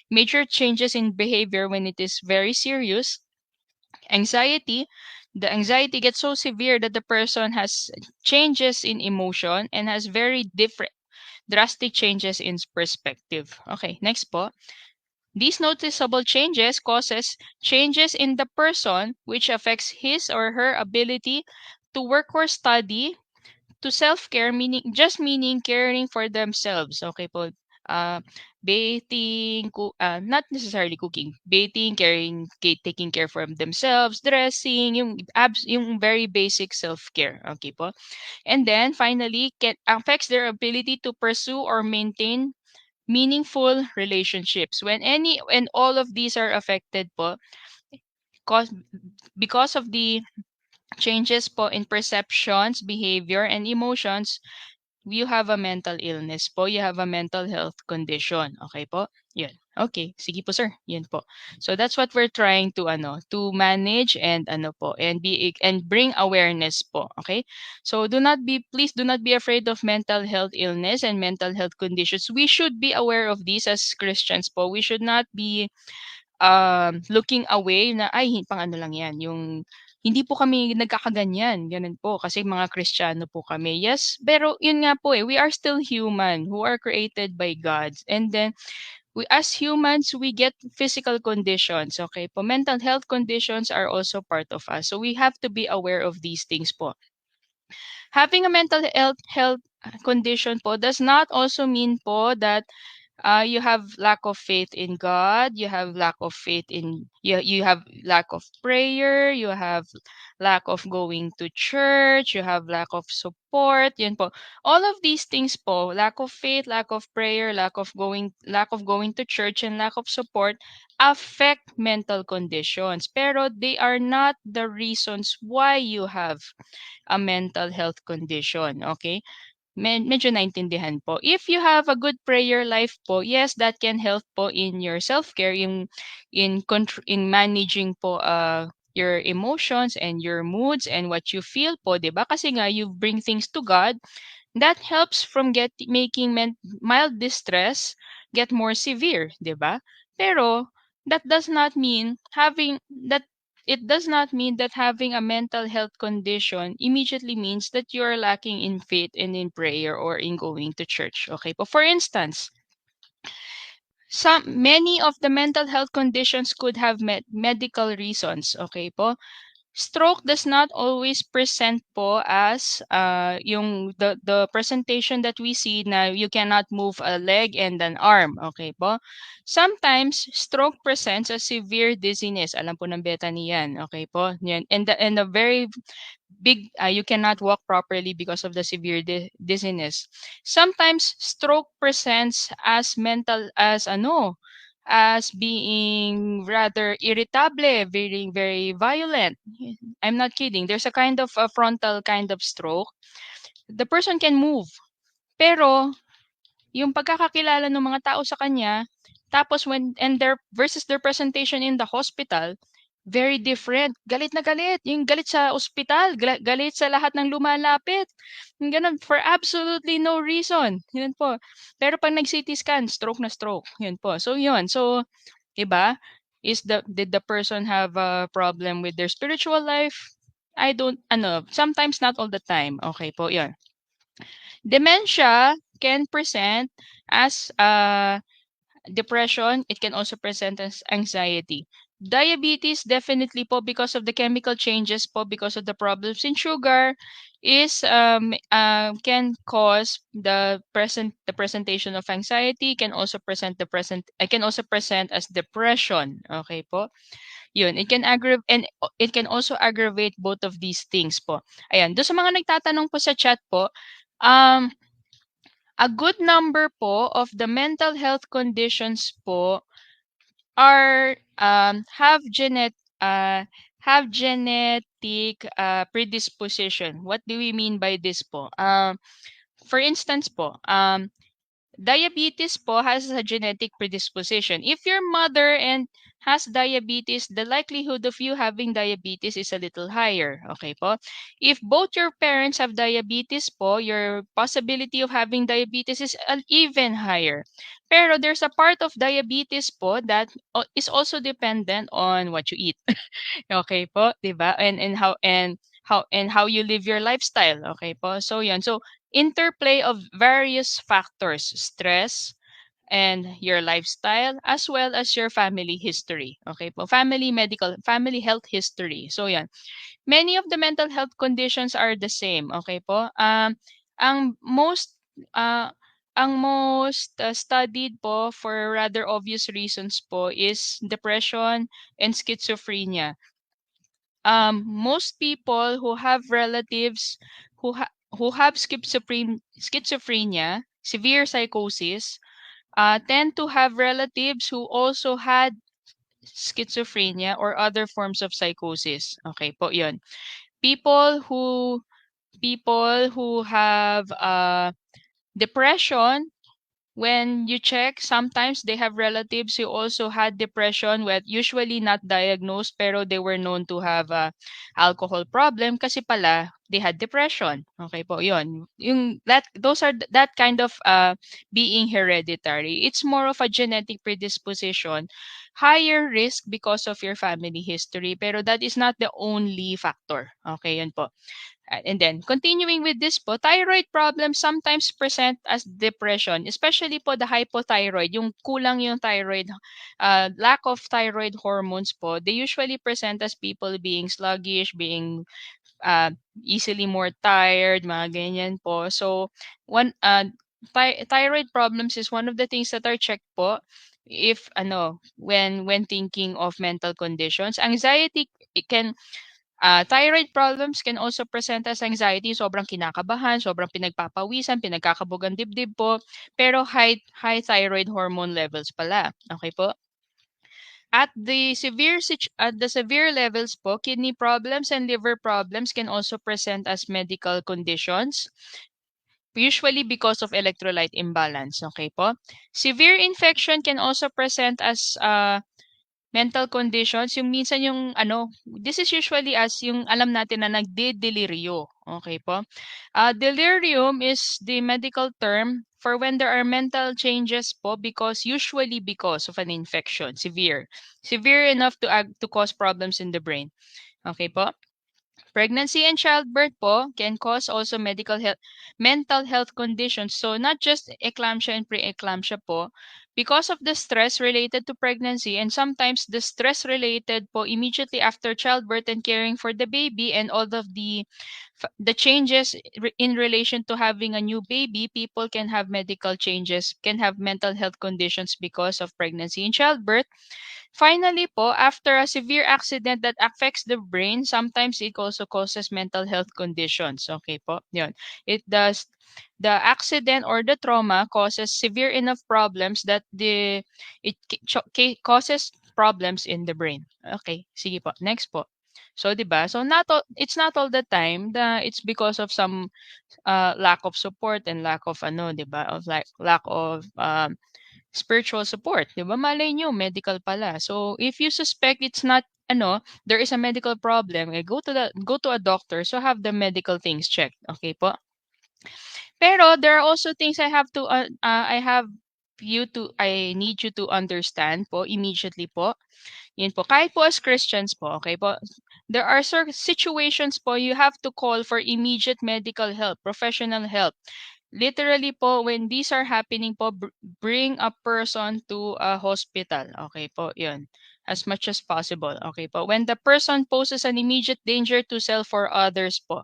Speaker 2: major changes in behavior when it is very serious. Anxiety, the anxiety gets so severe that the person has changes in emotion and has very different drastic changes in perspective. Okay, next po. These noticeable changes causes changes in the person which affects his or her ability to work or study, to self-care, meaning caring for themselves. Okay po. Uh, bathing, not necessarily cooking, bathing, taking care for themselves, dressing, yung very basic self-care. Okay po. And then finally, affects their ability to pursue or maintain meaningful relationships. When all of these are affected po, cause because of the changes po in perceptions, behavior, and emotions, you have a mental illness po, you have a mental health condition. Okay po? Yun. Okay, sige po sir. Yun po. So that's what we're trying to to manage and and bring awareness po. Okay? So please do not be afraid of mental health illness and mental health conditions. We should be aware of these as Christians po. We should not be looking away na, "Ay pang ano lang 'yan, yung hindi po kami nagkakaganyan." Gano'n po, kasi mga Kristiyano po kami. Yes, pero 'yun nga po, we are still human who are created by God. And then we as humans, we get physical conditions, okay po. Mental health conditions are also part of us. So we have to be aware of these things po. Having a mental health condition po does not also mean po that you have lack of faith in God, you have lack of faith in you have lack of prayer, you have lack of going to church, you have lack of support. Yan po. All of these things po, lack of faith, lack of prayer, lack of going to church, and lack of support affect mental conditions. Pero they are not the reasons why you have a mental health condition, okay? Medyo naintindihan po. If you have a good prayer life po, yes, that can help po in your self-care, in managing po your emotions and your moods and what you feel po, 'di ba? Kasi nga you bring things to God, that helps from making mild distress get more severe, 'di ba? Pero that does not mean having that it does not mean that having a mental health condition immediately means that you are lacking in faith and in prayer or in going to church. Okay po. For instance, many of the mental health conditions could have medical reasons. Okay po. Stroke does not always present po as yung the presentation that we see na you cannot move a leg and an arm. Okay po? Sometimes stroke presents as severe dizziness. Alam po ng Bethany yan. Okay po? Yan. And the very big you cannot walk properly because of the severe dizziness. Sometimes stroke presents as as being rather irritable, very violent. I'm not kidding. There's a kind of a frontal kind of stroke. The person can move, pero yung pagkakakilala ng mga tao sa kanya, tapos their versus their presentation in the hospital, very different. Galit na galit. Yung galit sa ospital, galit sa lahat ng lumalapit. Yung ganun, for absolutely no reason. Yun po. Pero pag nag-CT scan, stroke na stroke. Yun po. So yun. So, iba, did the person have a problem with their spiritual life? I don't, sometimes not all the time. Okay po, yun. Dementia can present as depression. It can also present as anxiety. Diabetes, definitely po, because of the chemical changes po, because of the problems in sugar, can cause the presentation of anxiety. Can also present as depression. Okay po. Yun, it can it can also aggravate both of these things po. Ayan, do sa mga nagtatanong po sa chat po, um, a good number po of the mental health conditions po are have genetic predisposition. What do we mean by this po? For instance po, diabetes po has a genetic predisposition. If your mother and has diabetes, the likelihood of you having diabetes is a little higher. Okay po? If both your parents have diabetes po, your possibility of having diabetes is even higher. Pero there's a part of diabetes po that is also dependent on what you eat. Okay po, 'di ba? And how you live your lifestyle, okay po? So 'yan. So interplay of various factors, stress and your lifestyle as well as your family history. Okay po? Family health history. So 'yan. Many of the mental health conditions are the same, okay po? Ang most uh, studied po for rather obvious reasons po is depression and schizophrenia. Most people who have relatives who have schizophrenia, severe psychosis, tend to have relatives who also had schizophrenia or other forms of psychosis. Okay po, yun. People who have depression, when you check, sometimes they have relatives who also had depression, well, usually not diagnosed, pero they were known to have a alcohol problem kasi pala they had depression. Okay po, yun. That kind of being hereditary. It's more of a genetic predisposition, higher risk because of your family history, pero that is not the only factor. Okay, yun po. And then, continuing with this po, thyroid problems sometimes present as depression, especially po the hypothyroid, yung kulang yung thyroid, lack of thyroid hormones po, they usually present as people being sluggish, being uh, easily more tired, mga ganyan po. So, thyroid problems is one of the things that are checked po if when thinking of mental conditions. Anxiety, it can thyroid problems can also present as anxiety, sobrang kinakabahan, sobrang pinagpapawisan, pinagkakabugang dibdib po, pero high thyroid hormone levels pala. Okay po? At the severe levels po, kidney problems and liver problems can also present as medical conditions, usually because of electrolyte imbalance. Okay po? Severe infection can also present as mental conditions, yung minsan yung this is usually as yung alam natin na nagde-deliryo, okay po? Delirium is the medical term for when there are mental changes po usually because of an infection, severe enough to cause problems in the brain. Okay po? Pregnancy and childbirth po can cause also mental health conditions. So not just eclampsia and preeclampsia po, because of the stress related to pregnancy and sometimes the stress related po immediately after childbirth and caring for the baby and all of the changes in relation to having a new baby, people can have medical changes, can have mental health conditions because of pregnancy and childbirth. Finally po, after a severe accident that affects the brain, sometimes it also causes mental health conditions. Okay po, yun. The accident or the trauma causes severe enough problems that causes problems in the brain. Okay, sige po. Next po. So, 'di ba? So it's not all the time that it's because of some lack of support and lack of 'di ba? Of lack of spiritual support, 'di ba? Malay nyo medical pala. So if you suspect it's not there is a medical problem, go to a doctor so have the medical things checked. Okay po? Pero there are also things I need you to understand po immediately po. Yun po. Kahit po as Christians po, okay po, there are situations po you have to call for immediate medical help, professional help. Literally po, when these are happening po, bring a person to a hospital. Okay po, yun. As much as possible. Okay po. When the person poses an immediate danger to self or others po.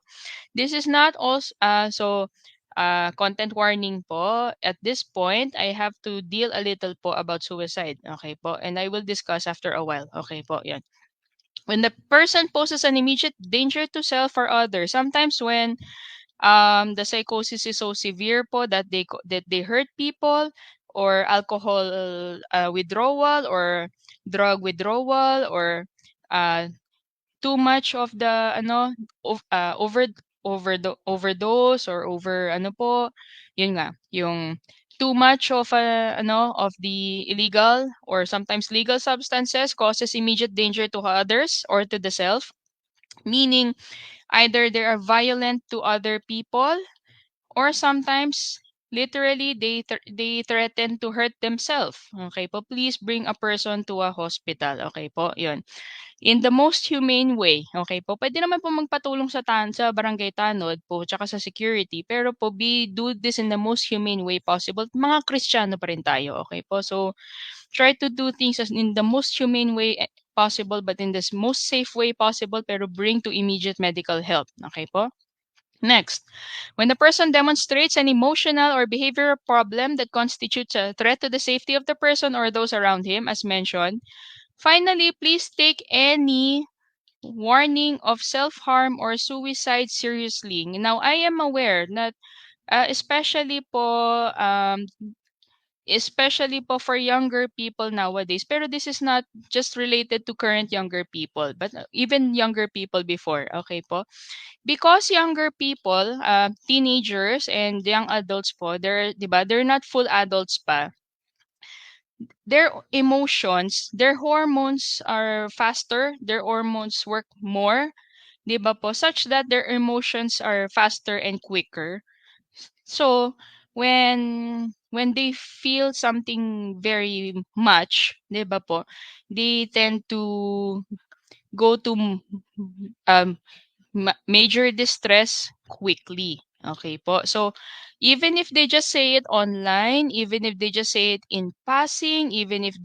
Speaker 2: This is not also, content warning po. At this point, I have to deal a little po about suicide. Okay po. And I will discuss after a while. Okay po, yun. When the person poses an immediate danger to self or others, sometimes when the psychosis is so severe po that they hurt people, or alcohol withdrawal, or drug withdrawal, or uh, too much of the overdose, or over yun nga, yung too much of of the illegal or sometimes legal substances causes immediate danger to others or to the self, meaning either they are violent to other people, or sometimes literally they threaten to hurt themselves. Okay po, please bring a person to a hospital. Okay po, yun. In the most humane way, okay po. Pwede naman po magpatulong sa barangay tanod po tsaka sa security, pero po do this in the most humane way possible. Mga Kristiyano pa rin tayo, okay po. So try to do things in the most humane way possible, but in the most safe way possible, pero bring to immediate medical help, okay po. Next, when the person demonstrates an emotional or behavioral problem that constitutes a threat to the safety of the person or those around him, as mentioned, finally, please take any warning of self-harm or suicide seriously. Now, I am aware that especially po for younger people nowadays, pero this is not just related to current younger people, but even younger people before, okay po? Because younger people, teenagers and young adults po, they're not full adults pa. Their emotions, their hormones are faster, their hormones work more, 'di ba po? Such that their emotions are faster and quicker. So, when they feel something very much, 'di ba po? They tend to go to um major distress quickly. Okay po. So, even if they just say it online, even if they just say it in passing, even if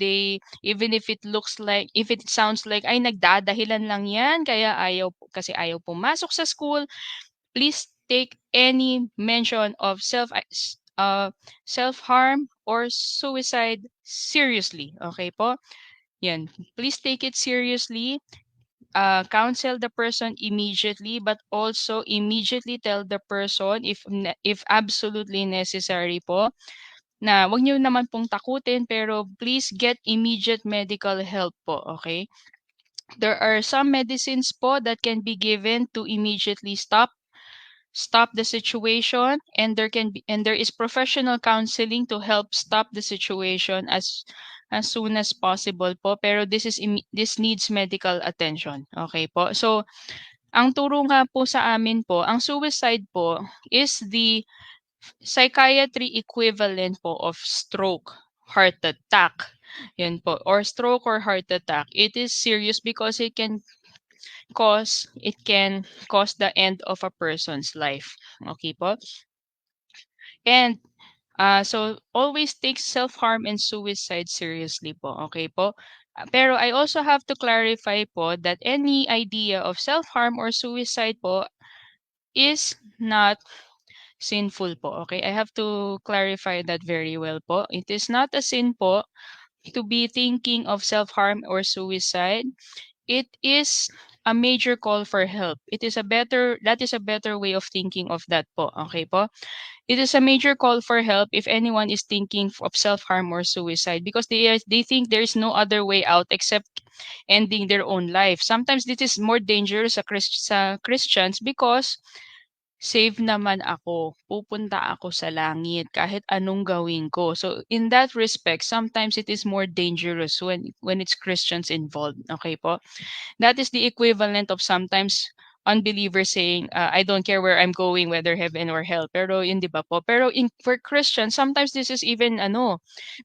Speaker 2: it looks like, if it sounds like, ay, nagdadahilan lang yan, kaya kasi ayaw pumasok sa school, please take any mention of self-harm or suicide seriously. Okay po? Yan. Please take it seriously. Counsel the person immediately, but also immediately tell the person if absolutely necessary po, na wag niyo naman pong takutin, pero please get immediate medical help po, okay? There are some medicines po that can be given to immediately stop the situation, and there is professional counseling to help stop the situation as soon as possible po, pero this needs medical attention, okay po. So ang turo nga po sa amin po, ang suicide po is the psychiatry equivalent po of stroke, heart attack, yan po, or stroke or heart attack. It is serious because it can cause the end of a person's life. Okay po? And so always take self-harm and suicide seriously po. Okay po? Pero I also have to clarify po that any idea of self-harm or suicide po is not sinful po. Okay? I have to clarify that very well po. It is not a sin po to be thinking of self-harm or suicide. It is a major call for help. That is a better way of thinking of that po. Okay po? It is a major call for help if anyone is thinking of self-harm or suicide, because they think there is no other way out except ending their own life. Sometimes this is more dangerous sa Christians because save naman ako, pupunta ako sa langit kahit anong gawin ko. So in that respect, sometimes it is more dangerous when it's Christians involved. Okay po? That is the equivalent of sometimes unbelievers saying, I don't care where I'm going, whether heaven or hell. Pero yun, di ba po? Pero for Christians, sometimes this is even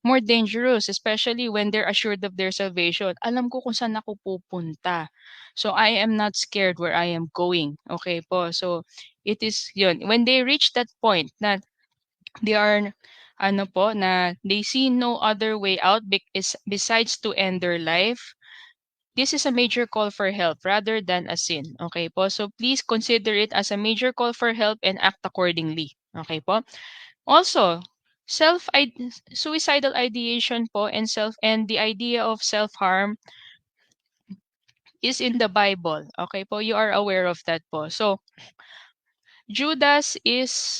Speaker 2: more dangerous, especially when they're assured of their salvation. Alam ko kung saan ako pupunta. So I am not scared where I am going. Okay po? So it is yun. When they reach that point na they are na they see no other way out besides to end their life, this is a major call for help rather than a sin. Okay po? So please consider it as a major call for help and act accordingly. Okay po? Also, self suicidal ideation po and the idea of self-harm is in the Bible. Okay po, you are aware of that po. So, Judas is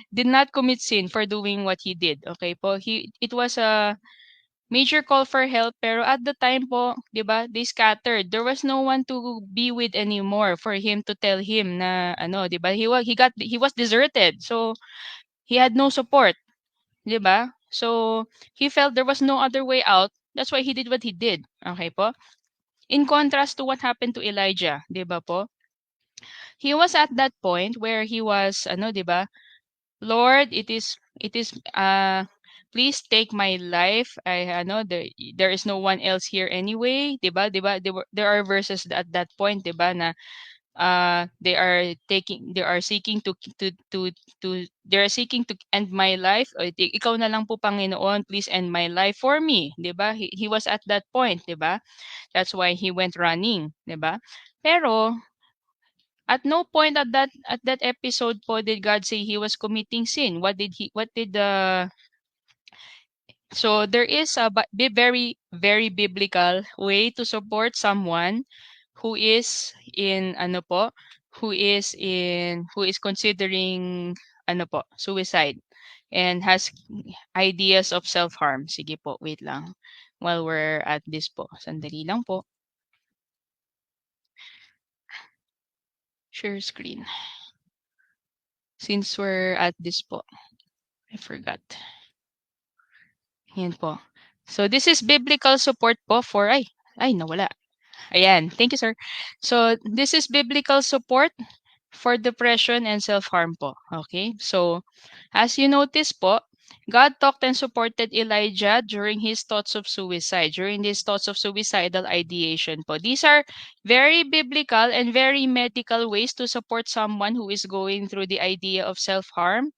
Speaker 2: did not commit sin for doing what he did. Okay po, it was a major call for help, pero at the time po, 'di ba, they scattered. There was no one to be with anymore for him to tell him na ano, 'di ba? He was deserted. So, he had no support, 'di ba? So, he felt there was no other way out. That's why he did what he did. Okay po? In contrast to what happened to Elijah, 'di ba po? He was at that point where he was ano, 'di ba? Lord, it is please take my life. I ano there is no one else here anyway, 'di ba? 'Di ba? There are verses at that point, 'di ba, na they are seeking they are seeking to end my life. O, ikaw na lang po Panginoon, please end my life for me, 'di ba? He was at that point, 'di ba? That's why he went running, 'di ba? Pero at no point at that episode po did God say he was committing sin. What did the So there is a very very biblical way to support someone who is in ano po, who is considering ano po, suicide and has ideas of self-harm. Sige po, wait lang. While we're at this po, sandali lang po. Share screen. Since we're at this po, I forgot. Yan po. So this is biblical support po for nawala. Ayan, thank you sir. So this is biblical support for depression and self-harm po. Okay? So as you notice po, God talked and supported Elijah during his thoughts of suicide, during these thoughts of suicidal ideation po. These are very biblical and very medical ways to support someone who is going through the idea of self-harm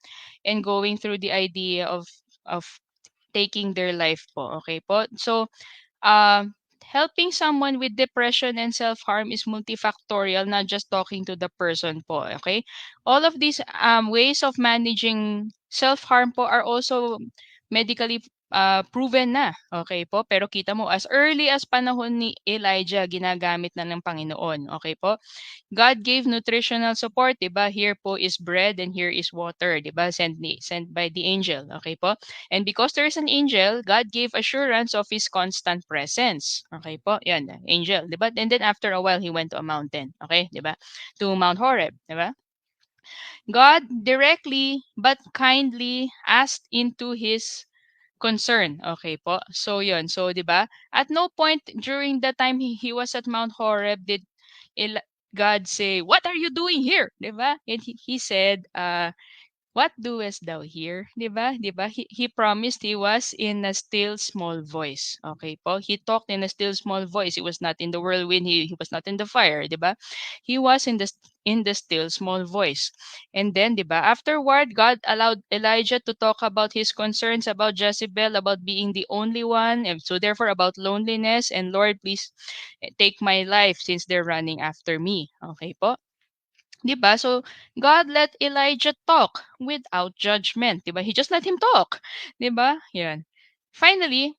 Speaker 2: and going through the idea of taking their life po. Okay po? So, helping someone with depression and self-harm is multifactorial, not just talking to the person po. Okay? All of these ways of managing self-harm po are also medically proven na. Okay po? Pero kita mo, as early as panahon ni Elijah, ginagamit na ng Panginoon. Okay po? God gave nutritional support, 'di ba? Here po is bread and here is water, 'di ba? Sent by the angel, okay po? And because there is an angel, God gave assurance of his constant presence. Okay po? Yan, angel, 'di ba? And then after a while he went to a mountain, okay? 'Di ba? To Mount Horeb, 'di ba? God directly but kindly asked into his concern. Okay po? So, yun. So, 'di ba? At no point during the time he was at Mount Horeb did El- God say, "What are you doing here?" 'Di ba? And he said, "What doest thou here?" 'Di ba? 'Di ba? He promised he was in a still small voice. Okay po? He talked in a still small voice. He was not in the whirlwind. He was not in the fire, 'di ba? He was in the still small voice. And then, 'di ba? Afterward, God allowed Elijah to talk about his concerns about Jezebel, about being the only one, and so therefore about loneliness, and Lord, please take my life since they're running after me. Okay po? 'Di ba? So, God let Elijah talk without judgment, 'di ba? He just let him talk, 'di ba? 'Yan. Finally,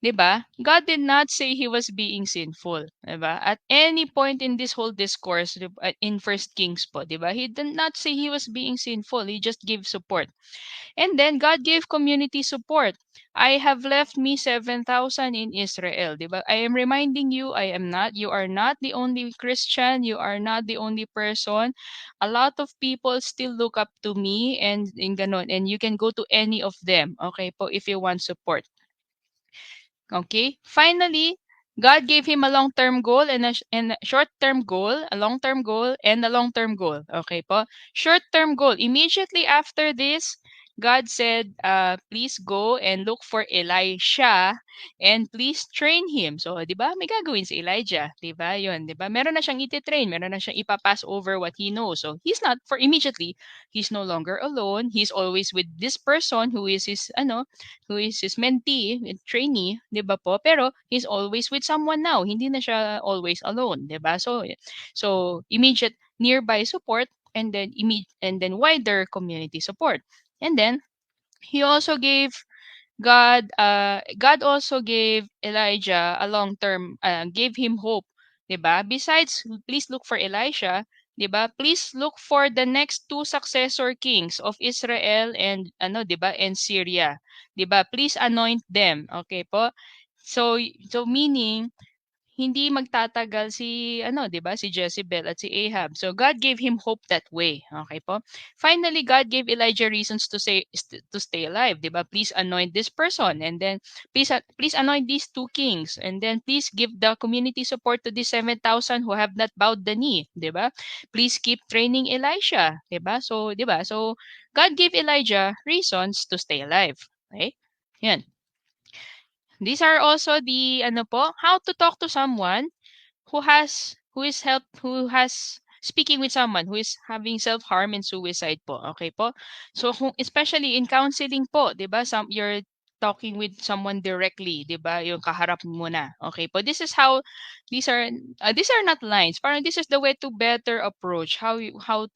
Speaker 2: 'di ba? God did not say he was being sinful, 'di ba? At any point in this whole discourse in First Kings po, 'di ba? He did not say he was being sinful. He just gave support. And then God gave community support. I have left me 7,000 in Israel. Diba? I am reminding you, you are not the only Christian. You are not the only person. A lot of people still look up to me and ganon. And you can go to any of them. Okay po, if you want support. Okay. Finally, God gave him a long-term goal and a short-term goal, a long-term goal, and a long-term goal. Okay po? Short-term goal. Immediately after this, God said, please go and look for Elisha and please train him. So, di ba? May gagawin si Elijah. Di ba? Yun, di ba? Meron na siyang ititrain. Meron na siyang ipapass over what he knows. So, he's not, for immediately, he's no longer alone. He's always with this person who is his mentee, trainee, 'di ba po? Pero he's always with someone now. Hindi na siya always alone, 'di ba? So immediate nearby support and then wider community support. And then he also gave God also gave Elijah a long term gave him hope 'di ba? Besides, please look for Elisha, 'di ba? Please look for the next two successor kings of Israel and ano, 'di ba? And Syria, 'di ba? Please anoint them. Okay po? So meaning hindi magtatagal si ano, 'di ba, si Jezebel at si Ahab. So God gave him hope that way. Okay po? Finally, God gave Elijah reasons to say to stay alive, 'di ba? Please anoint this person and then please anoint these two kings and then please give the community support to these 7,000 who have not bowed the knee, 'di ba? Please keep training Elisha, 'di ba? So, 'di ba? So God gave Elijah reasons to stay alive. Okay? Yan. These are also the ano po, how to talk to someone who has speaking with someone who is having self-harm and suicide po. Okay po? So especially in counseling po, 'di ba? You're talking with someone directly, 'di ba? Yung kaharap mo na. Okay po. This is how these are not lines. Parang this is the way to better approach how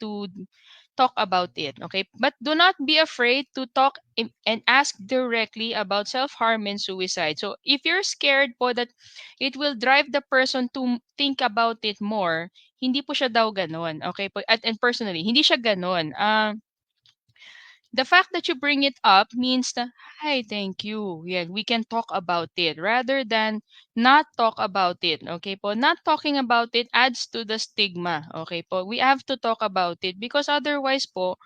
Speaker 2: to talk about it, okay? But do not be afraid to talk and ask directly about self-harm and suicide. So if you're scared po that it will drive the person to think about it more, hindi po siya daw gano'n, okay po? And personally, hindi siya gano'n. The fact that you bring it up means that, hi, thank you. Yeah, we can talk about it rather than not talk about it. Okay po? Not talking about it adds to the stigma. Okay po? We have to talk about it because otherwise po,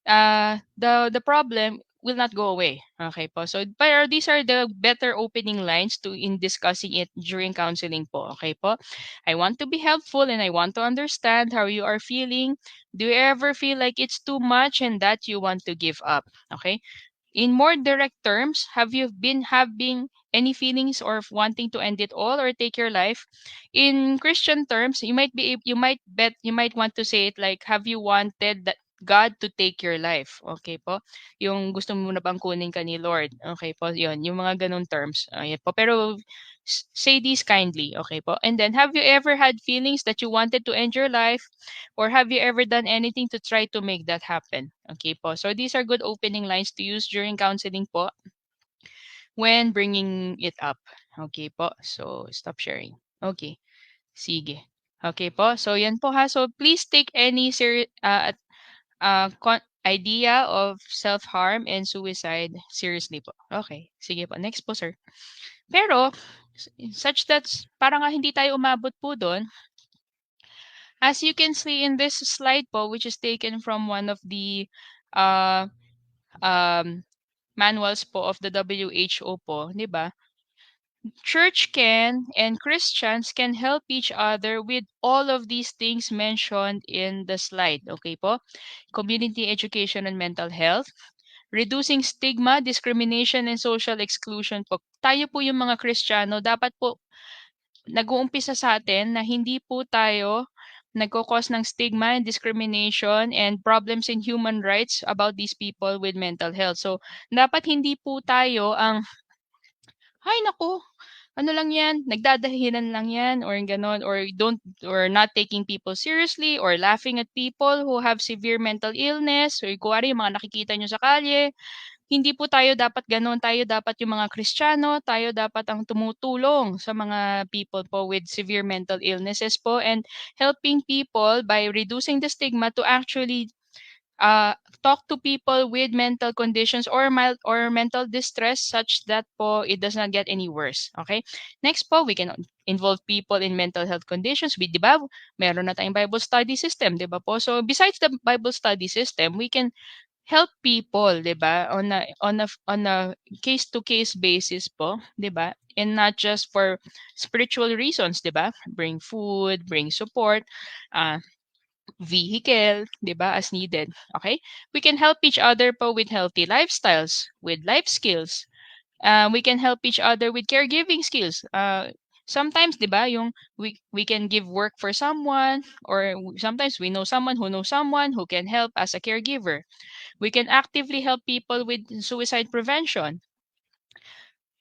Speaker 2: the problem will not go away. Okay po. So pero these are the better opening lines to in discussing it during counseling po. Okay po. I want to be helpful and I want to understand how you are feeling. Do you ever feel like it's too much and that you want to give up? Okay. In more direct terms, have you been having any feelings or wanting to end it all or take your life? In Christian terms, you might want to say it like, have you wanted that God to take your life? Okay po? Yung gusto mo na bang kunin ka ni Lord? Okay po, yun. Yung mga ganun terms. Ayan po. Pero say these kindly. Okay po? And then, have you ever had feelings that you wanted to end your life? Or have you ever done anything to try to make that happen? Okay po. So these are good opening lines to use during counseling po when bringing it up. Okay po. So stop sharing. Okay. Sige. Okay po. So yan po ha. So please take any idea of self-harm and suicide seriously po. Okay. Sige po. Next po, sir. Pero such that parang nga hindi tayo umabot po doon. As you can see in this slide po, which is taken from one of the uh, um, manuals po of the WHO po, di ba? Church can and Christians can help each other with all of these things mentioned in the slide. Okay po? Community education and mental health, reducing stigma, discrimination, and social exclusion po. Tayo po yung mga Kristiyano, dapat po nag-uumpisa sa atin na hindi po tayo nagko-cause ng stigma and discrimination and problems in human rights about these people with mental health. So, dapat hindi po tayo ang, "Ay naku, ano lang 'yan, nagdadahilan lang 'yan," or gano'n, or not taking people seriously or laughing at people who have severe mental illness, or kunwari yung mga nakikita niyo sa kalye. Hindi po tayo dapat gano'n, tayo dapat yung mga Kristiyano, tayo dapat ang tumutulong sa mga people po with severe mental illnesses po and helping people by reducing the stigma to actually talk to people with mental conditions or mild or mental distress such that po it does not get any worse. Okay? Next po, we can involve people in mental health conditions. Di ba? Meron na tayong Bible study system, di ba po? So besides the Bible study system, we can help people, 'di ba? On a case to case basis po, 'di ba? And not just for spiritual reasons, 'di ba? Bring food, bring support, uh, vehicle, 'di ba, as needed. Okay? We can help each other po with healthy lifestyles, with life skills. We can help each other with caregiving skills. Sometimes, 'di ba, yung we can give work for someone or sometimes we know someone who can help as a caregiver. We can actively help people with suicide prevention.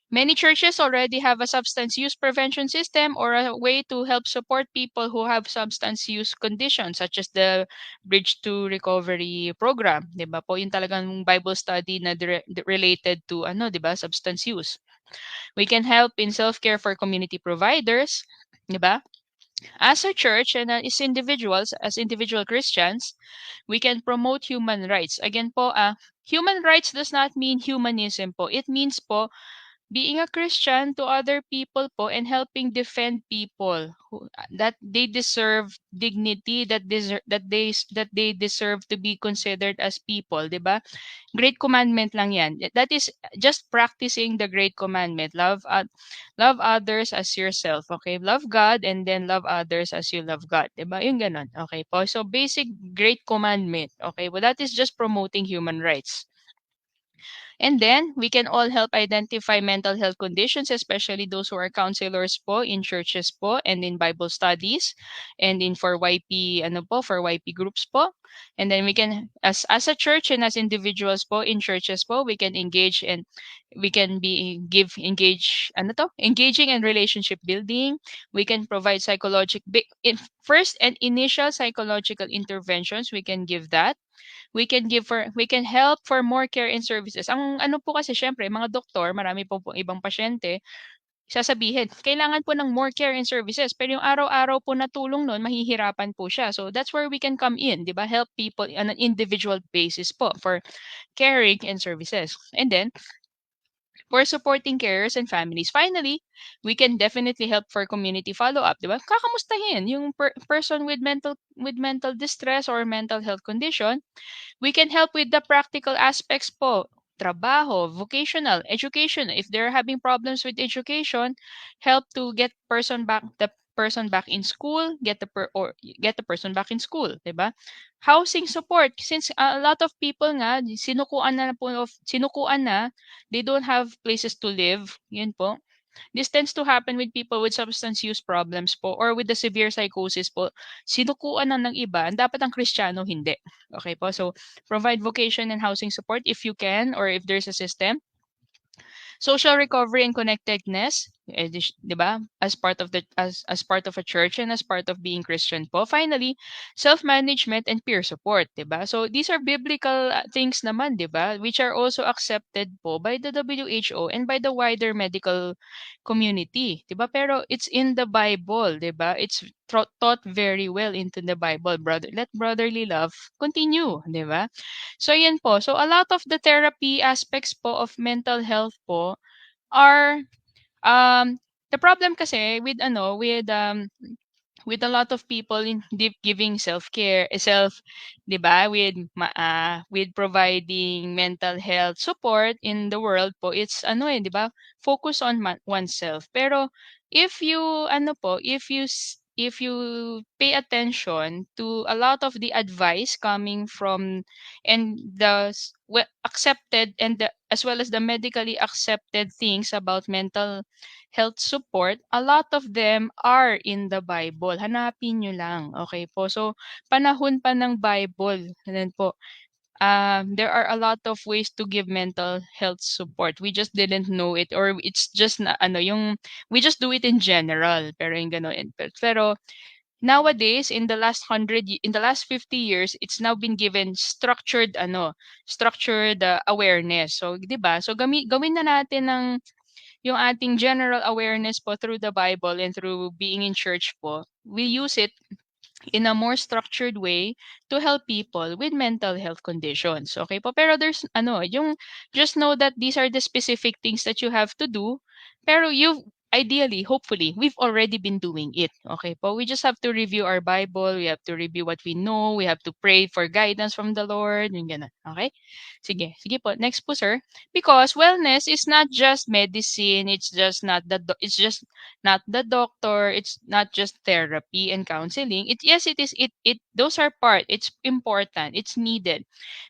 Speaker 2: Many churches already have a substance use prevention system or a way to help support people who have substance use conditions such as the Bridge to Recovery program, 'di ba? Po yung talagang Bible study na related to ano, 'di ba, substance use. We can help in self-care for community providers, 'di ba? As a church and as individuals, as individual Christians, we can promote human rights. Again po, human rights does not mean humanism po. It means po being a Christian to other people po and helping defend people that they deserve dignity, that they deserve to be considered as people, 'di ba? Great commandment lang 'yan. That is just practicing the great commandment. Love others as yourself, okay? Love God and then love others as you love God, 'di ba? Yung gano'n. Okay po. So basic great commandment, okay? Well, that is just promoting human rights. And then, we can all help identify mental health conditions, especially those who are counselors po in churches po and in Bible studies and in for YP, ano po, for YP groups po. And then we can, as a church and as individuals po in churches po, we can engage and we can engaging in relationship building. We can provide first and initial psychological interventions. We can give that. We can help for more care and services. Ang ano po kasi siyempre mga doktor, marami po ibang pasyente, sasabihin, kailangan po ng more care and services. Pero yung araw-araw po na tulong nun, mahihirapan po siya. So that's where we can come in, di ba? Help people on an individual basis po for caring and services. And then, for supporting carers and families. Finally, we can definitely help for community follow-up, di ba? Kakamustahin yung person with mental distress or mental health condition. We can help with the practical aspects po. Trabaho, vocational, education. If they're having problems with education, help to get the person back in school, get the person back in school, 'di ba? Housing support since a lot of people nga sinukuan na, they don't have places to live, 'yun po. This tends to happen with people with substance use problems po or with the severe psychosis po. Sinukuan na ng iba, dapat ang Kristiyano hindi. Okay po? So, provide vocation and housing support if you can or if there's a system. Social recovery and connectedness, 'di ba? As part of a church and as part of being Christian po. Finally, self-management and peer support, 'di ba? So these are biblical things naman, 'di ba? Which are also accepted po by the WHO and by the wider medical community, 'di ba? Pero it's in the Bible, 'di ba? It's taught very well into the Bible, brother. Let brotherly love continue, 'di ba? So, yan po. So, a lot of the therapy aspects po of mental health po are the problem kasi with a lot of people in giving self-care, 'di ba? With providing mental health support in the world po, it's 'di ba? Focus on oneself. Pero if you pay attention to a lot of the advice coming from and accepted and as well as the medically accepted things about mental health support, a lot of them are in the Bible. Hanapin nyo lang, okay po? So, panahon pa ng Bible, ganun po. There are a lot of ways to give mental health support. We just didn't know it or it's just na we just do it in general. Pero yung gano'n. Pero nowadays in the last 50 years, it's now been given structured awareness. So, 'di ba? So gawin na natin ng yung ating general awareness po through the Bible and through being in church po, we use it in a more structured way to help people with mental health conditions. Okay po? Pero there's yung just know that these are the specific things that you have to do. Pero ideally, hopefully, we've already been doing it. Okay po? We just have to review our Bible. We have to review what we know. We have to pray for guidance from the Lord. Yung ganun. Okay? Sige po. Next po, sir. Because wellness is not just medicine. It's just not the doctor, it's not just therapy and counseling. It is it those are it's important, it's needed.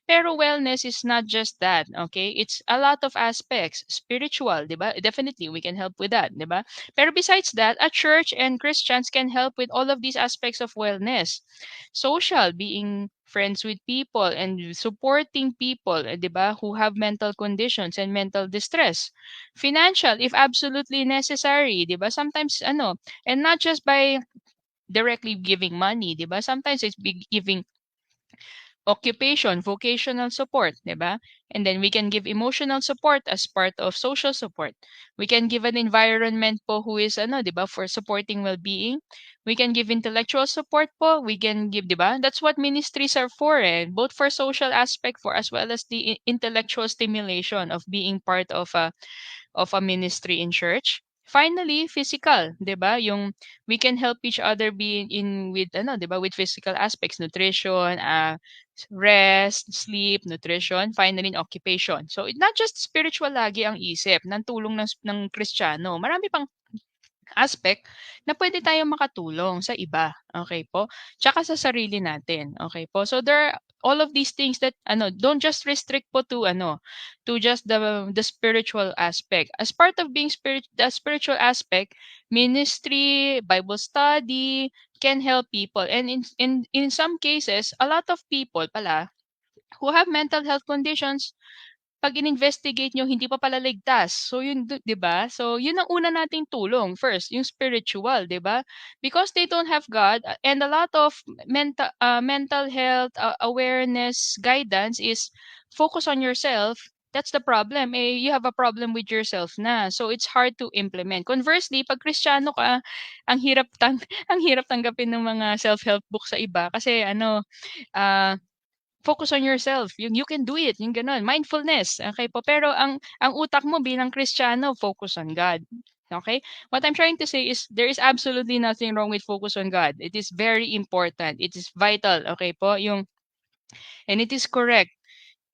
Speaker 2: Pero wellness is not just that, okay? It's a lot of aspects. Spiritual, 'di ba? Definitely we can help with that, 'di ba? Pero besides that, a church and Christians can help with all of these aspects of wellness. Social, being friends with people and supporting people, 'di ba, who have mental conditions and mental distress. Financial, if absolutely necessary, 'di ba? Sometimes and not just by directly giving money, 'di ba? Sometimes it's giving occupation, vocational support, 'di ba? And then we can give emotional support as part of social support. We can give an environment po who is 'di ba, for supporting well-being. We can give intellectual support po, we can give, 'di ba? That's what ministries are for, both for social aspect for as well as the intellectual stimulation of being part of a ministry in church. Finally, physical, 'di ba? Yung we can help each other be in with ano, 'di ba, with physical aspects, nutrition, rest, sleep, nutrition, finally occupation. So, not just spiritual lagi ang isip ng tulong ng Kristiyano. Marami pang aspect na pwede tayong makatulong sa iba, okay po? Tsaka sa sarili natin, okay po? So there are all of these things that ano, don't just restrict po to ano, to just the spiritual aspect. As part of being the spiritual aspect, ministry, Bible study can help people. And in some cases, a lot of people pala who have mental health conditions 'pag in-investigate niyo hindi pa pala ligtas. So yun 'di ba? So yun ang una nating tulong first, yung spiritual, 'di ba? Because they don't have God and a lot of mental health awareness guidance is focus on yourself. That's the problem. You have a problem with yourself na. So it's hard to implement. Conversely, pag Kristiyano ka, ang hirap ang hirap tanggapin ng mga self-help book sa iba kasi ano, ah focus on yourself, yung you can do it, yung gano'n, mindfulness, okay po. Pero ang utak mo bilang Kristiyano, focus on God, okay? What I'm trying to say is there is absolutely nothing wrong with focus on God. It is very important. It is vital, okay po, yung and it is correct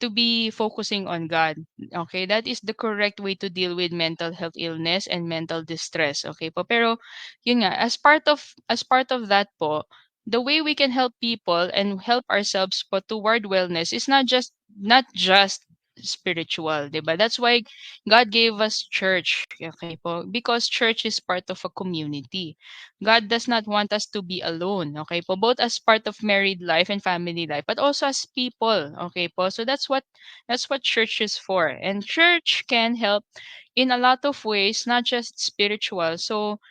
Speaker 2: to be focusing on God. Okay, that is the correct way to deal with mental health illness and mental distress. Okay po. Pero yun nga, as part of that po, the way we can help people and help ourselves po toward wellness is not just spiritual, 'di ba? That's why God gave us church, okay po? Because church is part of a community. God does not want us to be alone, okay po? Both as part of married life and family life, but also as people, okay po? So that's what church is for. And church can help in a lot of ways, not just spiritual. So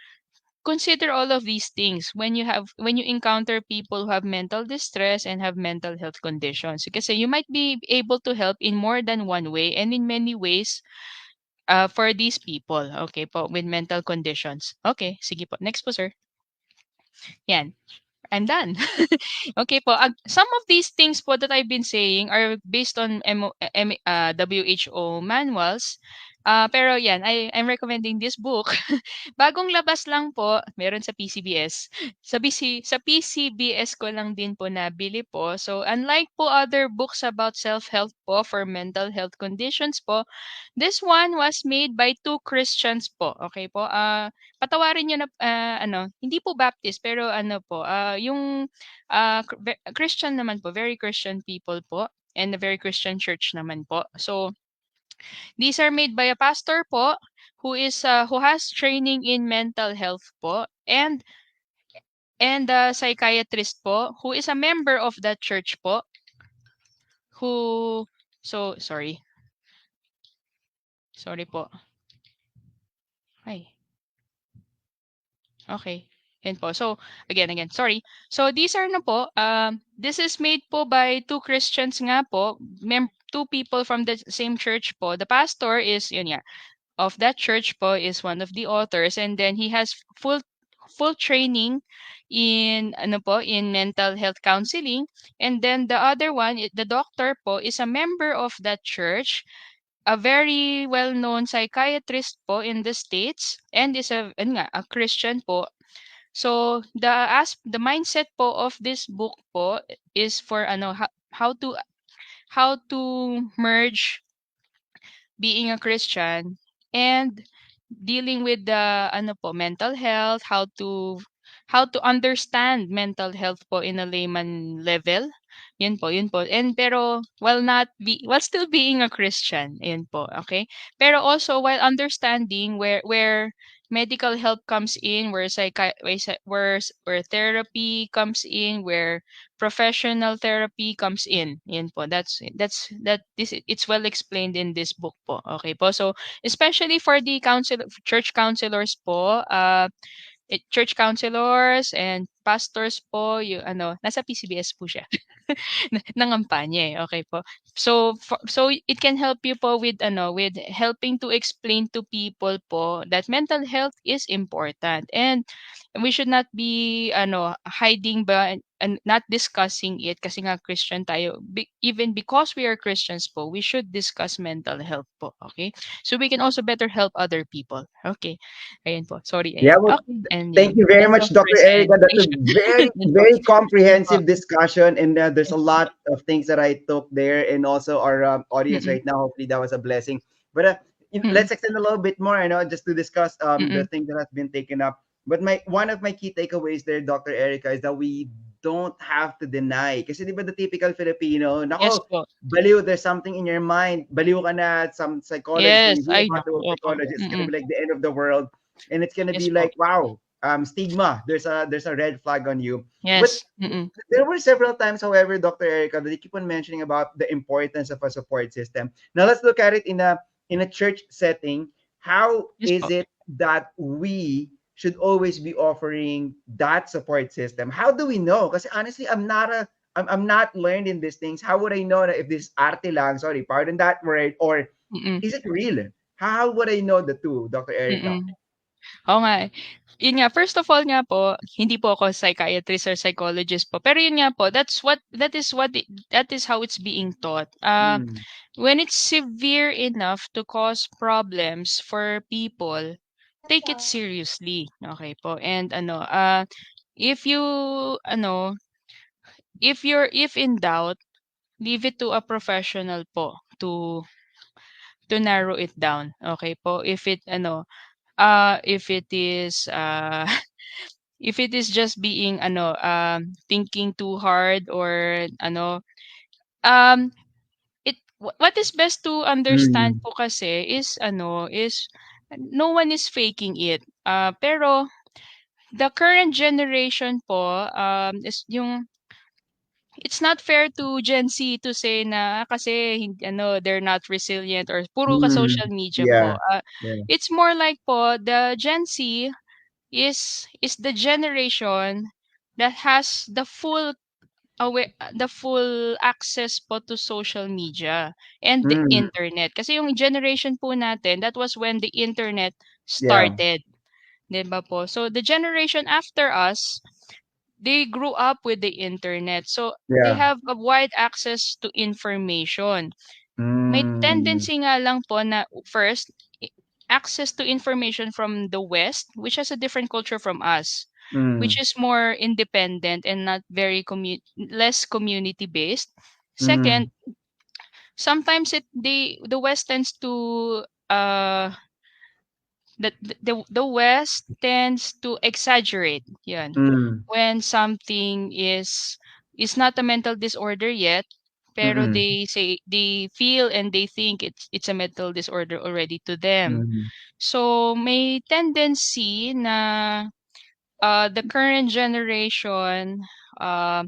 Speaker 2: consider all of these things when you encounter people who have mental distress and have mental health conditions. Kasi you might be able to help in more than one way and in many ways for these people, okay po, with mental conditions. Okay, sige po. Next po, sir. Yan. I'm done. Okay po. Some of these things po that I've been saying are based on WHO manuals. Pero yan, I'm recommending this book. Bagong labas lang po, meron sa PCBS. Sa PCBS ko lang din po nabili po. So unlike po other books about self-help po for mental health conditions po, this one was made by two Christians po. Okay po. Patawarin niyo na ano, hindi po Baptist pero ano po, yung Christian naman po, very Christian people po and a very Christian church naman po. So these are made by a pastor po who has training in mental health po and a psychiatrist po who is a member of that church po who so sorry. Sorry po. Ay. Okay. Yan po. So, again, sorry. So, these are na po, this is made po by two Christians nga po, two people from the same church po. The pastor is, yun nga, of that church po is one of the authors and then he has full training in ano po in mental health counseling and then the other one the doctor po is a member of that church, a very well-known psychiatrist po in the States and is yun nga, a Christian po. So the mindset po of this book po is for ano how to merge being a Christian and dealing with the ano po mental health, how to understand mental health po in a layman level. Yun po. And pero while still being a Christian, yun po, okay? Pero also while understanding where medical help comes in, where therapy comes in, where professional therapy comes in. Yan po. It's well explained in this book po. Okay po. So especially for the church counselors po, church counselors and pastors po, yung ano, nasa PCBS po siya. Nangampanya, eh, okey po. So it can help you po with ano, with helping to explain to people po that mental health is important and we should not be ano, hiding ba and not discussing it kasi nga Christian tayo. Even because we are Christians po, we should discuss mental health po, okay? So we can also better help other people. Okay. Ayan po, sorry,
Speaker 1: Yeah,
Speaker 2: ayan.
Speaker 1: well,
Speaker 2: Okay, and
Speaker 1: thank
Speaker 2: yun,
Speaker 1: you very
Speaker 2: end
Speaker 1: much,
Speaker 2: of
Speaker 1: Dr. Erica. That's a
Speaker 2: presentation.
Speaker 1: very,
Speaker 2: Yun po,
Speaker 1: very
Speaker 2: yun po.
Speaker 1: comprehensive discussion, and there's a
Speaker 2: Yes po.
Speaker 1: lot of things that I took there, and also our audience
Speaker 2: Mm,
Speaker 1: right now. Hopefully, that was a blessing. But
Speaker 2: mm,
Speaker 1: let's extend a little bit more, just to discuss the
Speaker 2: mm.
Speaker 1: thing that has been taken up. But my one of my key takeaways there, Dr. Erica, is that we don't have to deny. Kasi di ba the typical Filipino,
Speaker 2: Yes
Speaker 1: nako,
Speaker 2: po.
Speaker 1: baliw, there's something in your mind. Baliw ka na. Some psychologist, when
Speaker 2: Yes,
Speaker 1: you hear
Speaker 2: ay
Speaker 1: about the
Speaker 2: naku,
Speaker 1: word
Speaker 2: opo.
Speaker 1: psychologist, it's gonna
Speaker 2: Mm,
Speaker 1: be like the end of the world, and it's gonna
Speaker 2: yes
Speaker 1: be
Speaker 2: po.
Speaker 1: like, wow, stigma. There's a red flag on you. But
Speaker 2: Yes, mm.
Speaker 1: there were several times, however, Dr. Erica, that you keep on mentioning about the importance of a support system. Now let's look at it in a church setting. How
Speaker 2: Yes
Speaker 1: is
Speaker 2: po.
Speaker 1: it that we should always be offering that support system? How do we know? Because honestly, I'm not learned in these things. How would I know that if this arte lang, sorry, pardon that word, or
Speaker 2: Mm,
Speaker 1: is it real? How would I know the two, Dr. Erica?
Speaker 2: mm. Oo nga, eh. Yun nga, first of all nga po, hindi po ako psychiatrist or psychologist po. Pero yun nga po, that is how it's being taught.
Speaker 1: Mm,
Speaker 2: When it's severe enough to cause problems for people, take it seriously. Okay po. And ano, if you ano, if in doubt, leave it to a professional po to narrow it down. Okay po. If it is if it is just being ano, thinking too hard or ano, um, what is best to understand
Speaker 1: mm,
Speaker 2: po kasi is ano, is no one is faking it. Pero the current generation po, is yung it's not fair to Gen Z to say na kasi ano, they're not resilient or puro ka
Speaker 1: mm,
Speaker 2: social media po.
Speaker 1: yeah, yeah.
Speaker 2: It's more like po the Gen Z is the generation that has the full access po to social media and the
Speaker 1: Mm,
Speaker 2: internet. Kasi yung generation po natin, that was when the internet
Speaker 1: yeah,
Speaker 2: started, 'di ba po? So the generation after us, they grew up with the internet. So they
Speaker 1: yeah.
Speaker 2: have a wide access to information. May
Speaker 1: Mm,
Speaker 2: tendency nga lang po na first, access to information from the West, which has a different culture from us, which
Speaker 1: mm,
Speaker 2: is more independent and not very less community based.
Speaker 1: mm,
Speaker 2: Second, sometimes the West tends to the West tends to exaggerate yan
Speaker 1: mm,
Speaker 2: when something is not a mental disorder yet, pero
Speaker 1: mm,
Speaker 2: they say they feel and they think it's a mental disorder already to them.
Speaker 1: mm,
Speaker 2: So may tendency na the current generation uh,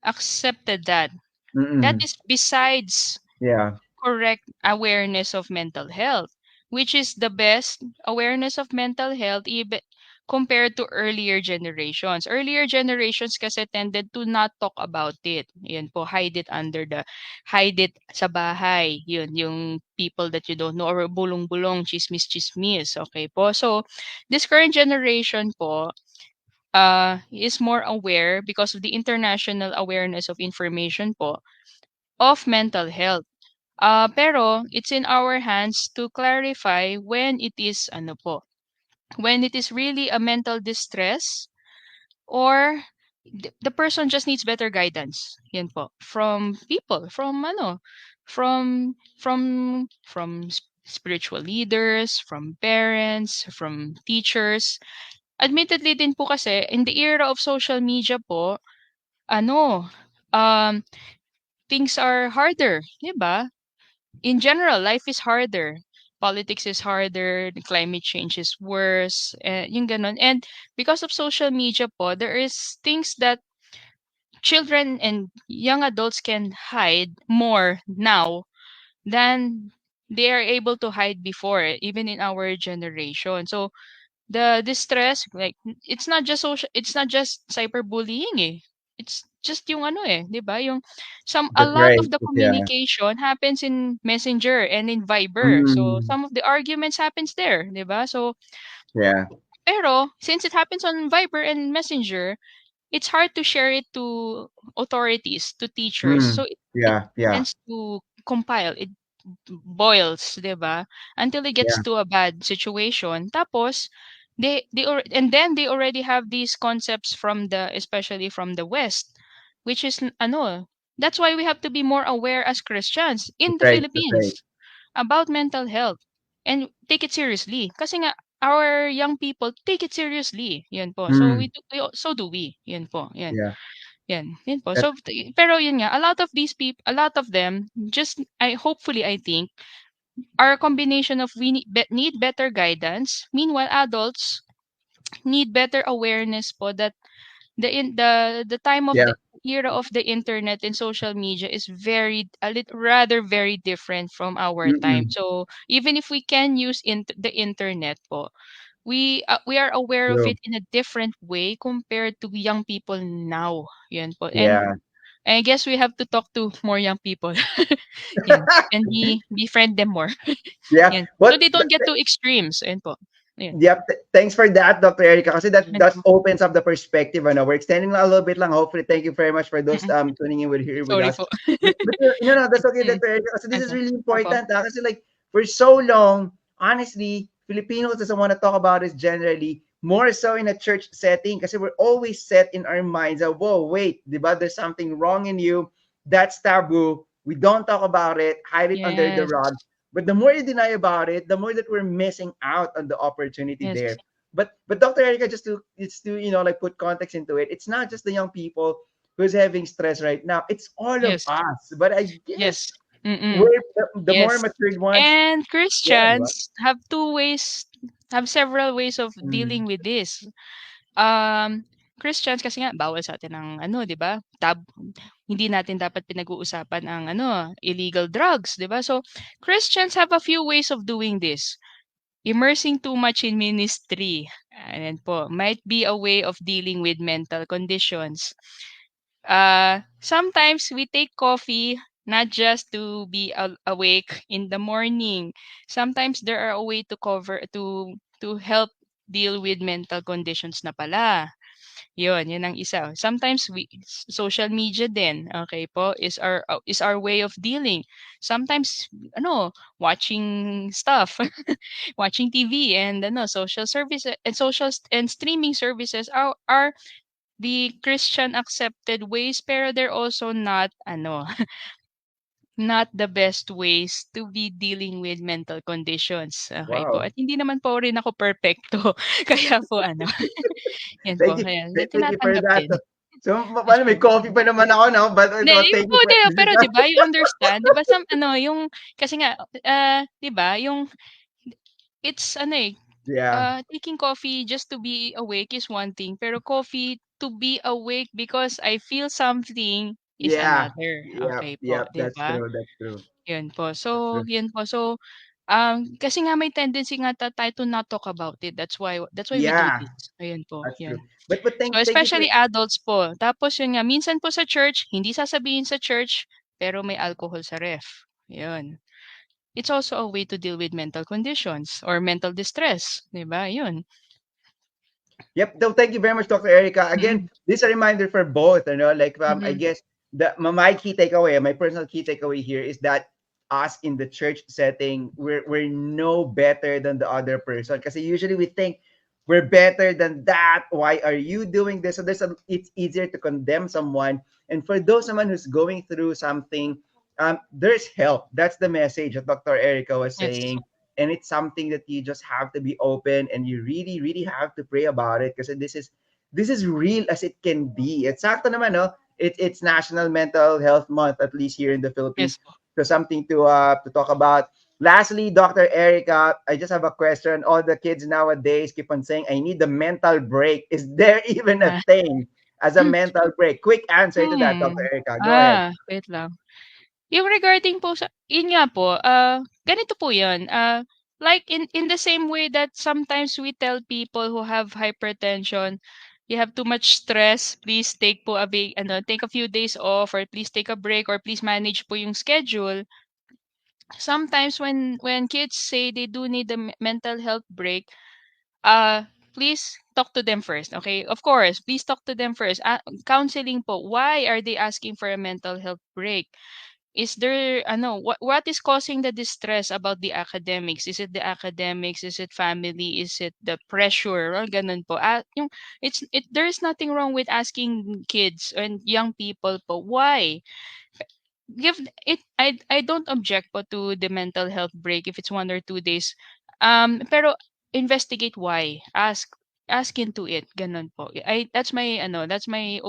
Speaker 2: accepted that. That
Speaker 1: mm,
Speaker 2: is besides
Speaker 1: yeah.
Speaker 2: correct awareness of mental health, which is the best awareness of mental health even compared to earlier generations. Earlier generations kasi tended to not talk about it. Yun po, hide it sa bahay. Yun, yung people that you don't know or bulong-bulong, chismis-chismis. Okay po. So, this current generation po, is more aware because of the international awareness of information po of mental health. Pero it's in our hands to clarify when it is ano po, when it is really a mental distress or the person just needs better guidance. Yan po. From people, from ano, spiritual leaders, from parents, from teachers. Admittedly din po kasi in the era of social media po, ano, um, things are harder, 'di ba? In general, life is harder. Politics is harder, the climate change is worse, yung gano'n. And because of social media po, there is things that children and young adults can hide more now than they are able to hide before, even in our generation. So, the distress, like it's not just social, it's not just cyberbullying eh. It's just yung ano eh, 'di ba? Yung a
Speaker 1: That's
Speaker 2: lot of
Speaker 1: right.
Speaker 2: the
Speaker 1: Yeah.
Speaker 2: communication happens in Messenger and in Viber. So
Speaker 1: Mm,
Speaker 2: some of the arguments happens there, 'di ba? So
Speaker 1: yeah.
Speaker 2: pero since it happens on Viber and Messenger, it's hard to share it to authorities, to teachers.
Speaker 1: Mm,
Speaker 2: So it
Speaker 1: yeah. Yeah.
Speaker 2: tends to compile, it boils, 'di ba? Until it gets
Speaker 1: Yeah.
Speaker 2: to a bad situation. Tapos and then they already have these concepts from the, especially from the West, which is ano, that's why we have to be more aware as Christians in
Speaker 1: That's
Speaker 2: the
Speaker 1: right. That's right.
Speaker 2: Philippines about mental health and take it seriously. Kasi nga our young people take it seriously. 'Yun po. So
Speaker 1: Mm,
Speaker 2: so do we. 'Yun po. 'Yan.
Speaker 1: yeah.
Speaker 2: 'Yan po.
Speaker 1: That,
Speaker 2: So pero 'yun nga, a lot of these people, a lot of them just I think are a combination of we need better guidance. Meanwhile, adults need better awareness po that the time of
Speaker 1: yeah.
Speaker 2: the era of the internet and social media is rather very different from our time.
Speaker 1: Mm-mm.
Speaker 2: So even if we can use the internet po, we are aware of
Speaker 1: True.
Speaker 2: it in a different way compared to young people now. Yan po.
Speaker 1: Yeah.
Speaker 2: And I guess we have to talk to more young people. Yan. And befriend them more.
Speaker 1: Yeah.
Speaker 2: Yan. So
Speaker 1: But
Speaker 2: they don't get to extremes. Ayun po. Ayun.
Speaker 1: yep. Thanks for that, Dr. Erica. Kasi
Speaker 2: Ayun
Speaker 1: that
Speaker 2: po.
Speaker 1: opens up the perspective. I know we're extending a little bit lang. Hopefully, thank you very much for those
Speaker 2: Mm.
Speaker 1: tuning in with here with
Speaker 2: Sorry
Speaker 1: us.
Speaker 2: po.
Speaker 1: But that's okay,
Speaker 2: Mm.
Speaker 1: Dr. Erica. Kasi this
Speaker 2: Ayun
Speaker 1: is
Speaker 2: po.
Speaker 1: really
Speaker 2: Opo.
Speaker 1: important. Kasi like for so long, honestly, Filipinos doesn't want to talk about this generally. More so in a church setting. Kasi we're always set in our minds that, whoa, wait, diba? There's something wrong in you. That's taboo. We don't talk about it. Hide it under the
Speaker 2: Yes.
Speaker 1: rug. But the more you deny about it, the more that we're missing out on the opportunity
Speaker 2: Yes.
Speaker 1: there. But Dr. Erica, just to like put context into it, it's not just the young people who's having stress right now. It's all of
Speaker 2: Yes.
Speaker 1: us. But I guess
Speaker 2: Yes. Mm.
Speaker 1: we're the more
Speaker 2: Yes.
Speaker 1: matured ones.
Speaker 2: And
Speaker 1: Yeah, diba?
Speaker 2: Christians have several ways of
Speaker 1: Mm.
Speaker 2: dealing with this. Um, Christians kasi nga bawal sa atin ang ano, 'di ba? Hindi natin dapat pinag-uusapan ang ano, illegal drugs, 'di ba? So, Christians have a few ways of doing this. Immersing too much in ministry, ayan po, might be a way of dealing with mental conditions. Sometimes we take coffee not just to be awake in the morning. Sometimes there are a way to help deal with mental conditions na pala. Yun ang isa. Sometimes social media din, okay po, is our way of dealing. Sometimes ano, watching stuff, watching TV and ano, social services and streaming services are the Christian accepted ways, pero they're also not ano, not the best ways to be dealing with mental conditions. Okay po.
Speaker 1: Wow.
Speaker 2: At hindi naman po rin ako perpekto. Kaya po ano, yan po.
Speaker 1: Thank you.
Speaker 2: Ayan,
Speaker 1: Thank you for
Speaker 2: tinatanggap
Speaker 1: that.
Speaker 2: din.
Speaker 1: So,
Speaker 2: Yes
Speaker 1: paano may
Speaker 2: po.
Speaker 1: coffee pa naman ako, no? But
Speaker 2: Hindi, yung
Speaker 1: thank
Speaker 2: po
Speaker 1: you for
Speaker 2: 'di ba, pero 'di ba you understand, 'di ba ano, yung kasi nga, 'di ba yung it's ano eh,
Speaker 1: yeah.
Speaker 2: taking coffee just to be awake is one thing, pero coffee to be awake because I feel something is
Speaker 1: Yeah.
Speaker 2: another.
Speaker 1: Yep.
Speaker 2: Okay po,
Speaker 1: Yep.
Speaker 2: 'di
Speaker 1: That's
Speaker 2: ba?
Speaker 1: true. That's true.
Speaker 2: Yun po.
Speaker 1: That's
Speaker 2: So,
Speaker 1: true.
Speaker 2: yun po. So, kasi nga may tendency nga tayo to not talk about it. That's why we do
Speaker 1: Yeah.
Speaker 2: this. Ayun po,
Speaker 1: That's true.
Speaker 2: yan.
Speaker 1: But
Speaker 2: So,
Speaker 1: thank you for
Speaker 2: especially adults po. Tapos yun nga, minsan po sa church, hindi sasabihin sa church, pero may alcohol sa ref. Yun. It's also a way to deal with mental conditions or mental distress, 'di ba? Yun.
Speaker 1: Yep. No, thank you very much, Dr. Erica. Again,
Speaker 2: Mm.
Speaker 1: this is a reminder for both. You know, like I
Speaker 2: Mm.
Speaker 1: guess my key takeaway, my personal key takeaway here is that us in the church setting, we're no better than the other person. Because usually we think we're better than that. Why are you doing this? So it's easier to condemn someone. And for those someone who's going through something, there's help. That's the message that Dr. Erica was
Speaker 2: Yes.
Speaker 1: saying, and it's something that you just have to be open and you really have to pray about it because this is real as it can be. It's sakto naman, no? It's National Mental Health Month, at least here in the
Speaker 2: Yes
Speaker 1: Philippines.
Speaker 2: po.
Speaker 1: So something to talk about. Lastly, Dr. Erica, I just have a question. All the kids nowadays keep on saying, I need a mental break. Is there even a
Speaker 2: Ah,
Speaker 1: thing as a mental break? Quick answer to that, Dr.
Speaker 2: hmm.
Speaker 1: Erica. Go ahead.
Speaker 2: Wait lang. Yung regarding po sa yun nga po, ganito po 'yun, like in the same way that sometimes we tell people who have hypertension, you have too much stress, please take po a big ano, take a few days off, or please take a break, or please manage po yung schedule. Sometimes when kids say they do need a mental health break, uh please talk to them first. Okay, of course, please talk to them first. Counseling po, why are they asking for a mental health break? Is there ano, what is causing the distress about the academics? Is it the academics? Is it family? Is it the pressure? Or ganun po. Yung there is nothing wrong with asking kids and young people po why. Give it I don't object po to the mental health break if it's 1 or 2 days. Pero investigate why. Ask into it. Ganun po. That's my ano, that's my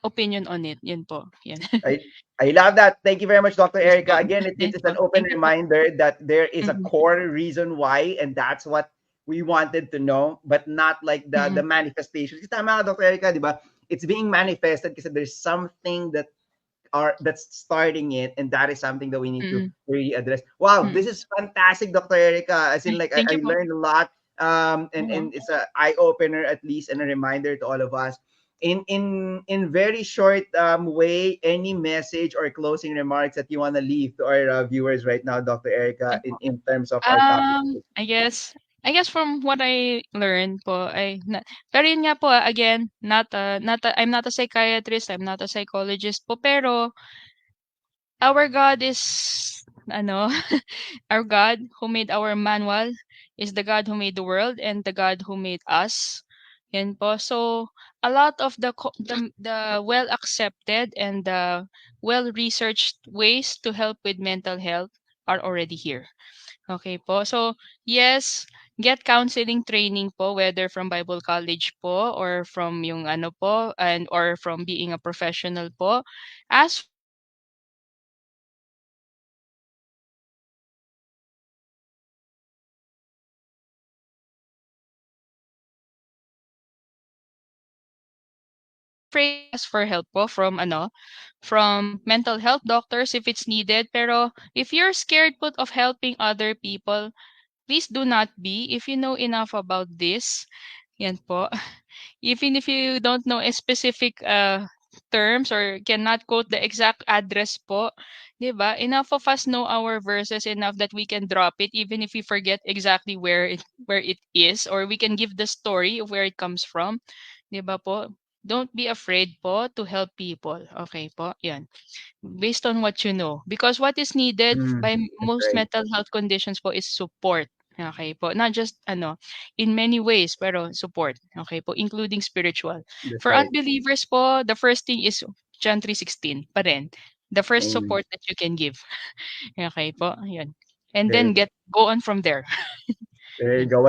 Speaker 2: opinion on it. Yun po. Yan.
Speaker 1: I I love that. Thank you very much, Dr.
Speaker 2: Yes
Speaker 1: Erica.
Speaker 2: po.
Speaker 1: Again, it
Speaker 2: Yes
Speaker 1: is
Speaker 2: po.
Speaker 1: an open
Speaker 2: Thank you po.
Speaker 1: reminder that there is a
Speaker 2: Mm,
Speaker 1: core reason why, and that's what we wanted to know, but not like the
Speaker 2: mm,
Speaker 1: manifestation. Kasi tama ka, Dr. Erica, di ba? It's being manifested because there's something that's starting it, and that is something that we need to
Speaker 2: mm,
Speaker 1: really address. Wow, this
Speaker 2: mm.
Speaker 1: is fantastic, Dr. Erica. As in,
Speaker 2: Ay,
Speaker 1: like,
Speaker 2: thank
Speaker 1: I
Speaker 2: you po.
Speaker 1: learned a lot,
Speaker 2: Oo.
Speaker 1: and it's a eye opener at least, and a reminder to all of us. In very short way, any message or closing remarks that you want to leave to our viewers right now, Dr. Erica,
Speaker 2: Ay po.
Speaker 1: in terms of our topic?
Speaker 2: I guess from what I learned po ay pero yun nga po, again, I'm not a psychiatrist, I'm not a psychologist po, pero our God is ano, our God who made our manual is the God who made the world and the God who made us. Yan po. So, a lot of the well accepted and the well researched ways to help with mental health are already here. Okay po. So, yes, get counseling training po, whether from Bible College po or from yung ano po, and or from being a professional po. Ask for help po from don't be afraid to ask for help po from ano, from mental health doctors if it's needed. Pero if you're scared po of helping other people, please do not be. If you know enough about this, yan po. Even if you don't know a specific terms or cannot quote the exact address po, 'di ba? Enough of us know our verses enough that we can drop it even if we forget exactly where it is, or we can give the story of where it comes from, 'di ba po? Don't be afraid po to help people. Okay po? Yan. Based on what you know. Because what is needed
Speaker 1: Mm,
Speaker 2: by
Speaker 1: that's
Speaker 2: most
Speaker 1: right.
Speaker 2: mental health conditions po is support. Okay po. Not just ano, in many ways, pero support. Okay po, including spiritual.
Speaker 1: That's
Speaker 2: For
Speaker 1: right.
Speaker 2: unbelievers po, the first thing is John 3:16 pa rin. The first
Speaker 1: Amen.
Speaker 2: support that you can give. Okay po, yun. And
Speaker 1: There you
Speaker 2: then
Speaker 1: go.
Speaker 2: go on from there.
Speaker 1: There you
Speaker 2: Yan.
Speaker 1: go.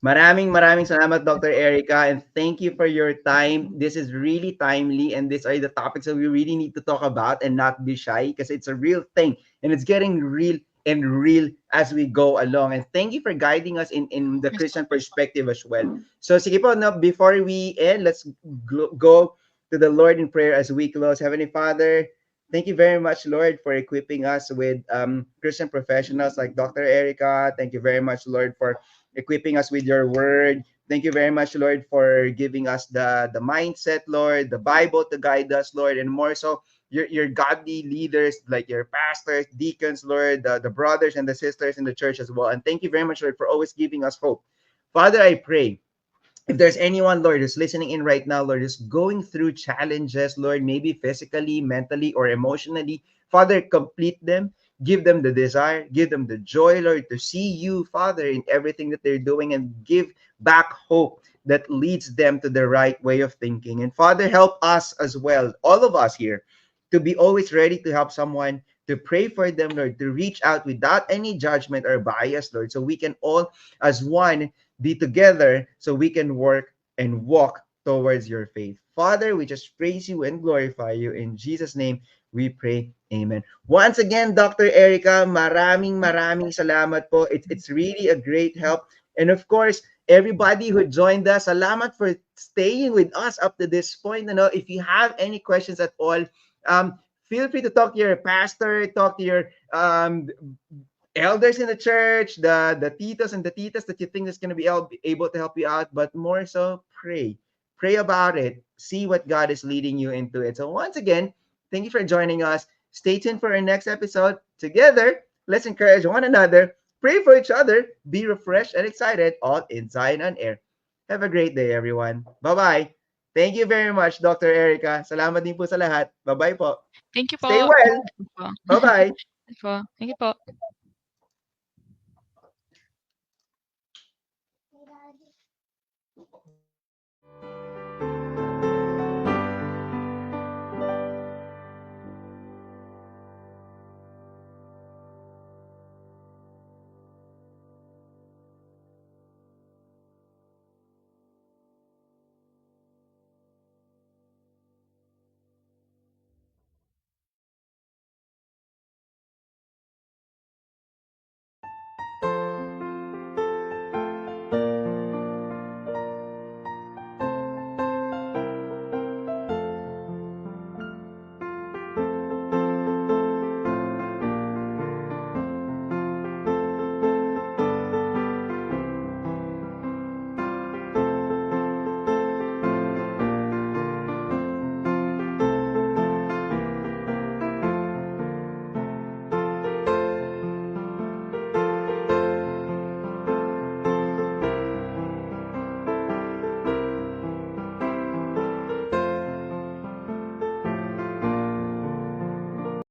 Speaker 1: Maraming salamat, Dr. Erica, and thank you for your time. This is really timely, and these are the topics that we really need to talk about and not be shy because it's a real thing, and it's getting real and real as we go along. And thank you for guiding us in the
Speaker 2: Yes po.
Speaker 1: Christian perspective as well. So, sige po, no, before we end, let's go to the Lord in prayer as we close. Heavenly Father, thank you very much, Lord, for equipping us with Christian professionals like Dr. Erica. Thank you very much, Lord, for equipping us with your word. Thank you very much, Lord, for giving us the mindset, Lord, the Bible to guide us, Lord, and more so your godly leaders like your pastors, deacons, Lord, the brothers and the sisters in the church as well. And thank you very much, Lord, for always giving us hope. Father, I pray if there's anyone, Lord, who's listening in right now, Lord, who's going through challenges, Lord, maybe physically, mentally, or emotionally, Father, complete them. Give them the desire, give them the joy, Lord, to see you, Father, in everything that they're doing, and give back hope that leads them to the right way of thinking. And Father, help us as well, all of us here, to be always ready to help someone, to pray for them, Lord, to reach out without any judgment or bias, Lord, so we can all, as one, be together so we can work and walk towards your faith. Father, we just praise you and glorify you. In Jesus' name, we pray. Amen. Once again, Dr. Erica, maraming salamat po. It's really a great help. And of course, everybody who joined us, salamat for staying with us up to this point. You know, if you have any questions at all, feel free to talk to your pastor, talk to your elders in the church, the titos and the titas that you think is going to be able to help you out, but more so pray about it, see what God is leading you into it. So once again, thank you for joining us. Stay tuned for our next episode. Together, let's encourage one another, pray for each other, be refreshed and excited, all inside on air. Have a great day, everyone. Bye-bye. Thank you very much, Dr. Erica. Salamat din po sa lahat. Bye-bye po.
Speaker 2: Thank you
Speaker 1: Stay
Speaker 2: po.
Speaker 1: well.
Speaker 2: Thank you po.
Speaker 1: Bye-bye.
Speaker 2: Thank you po.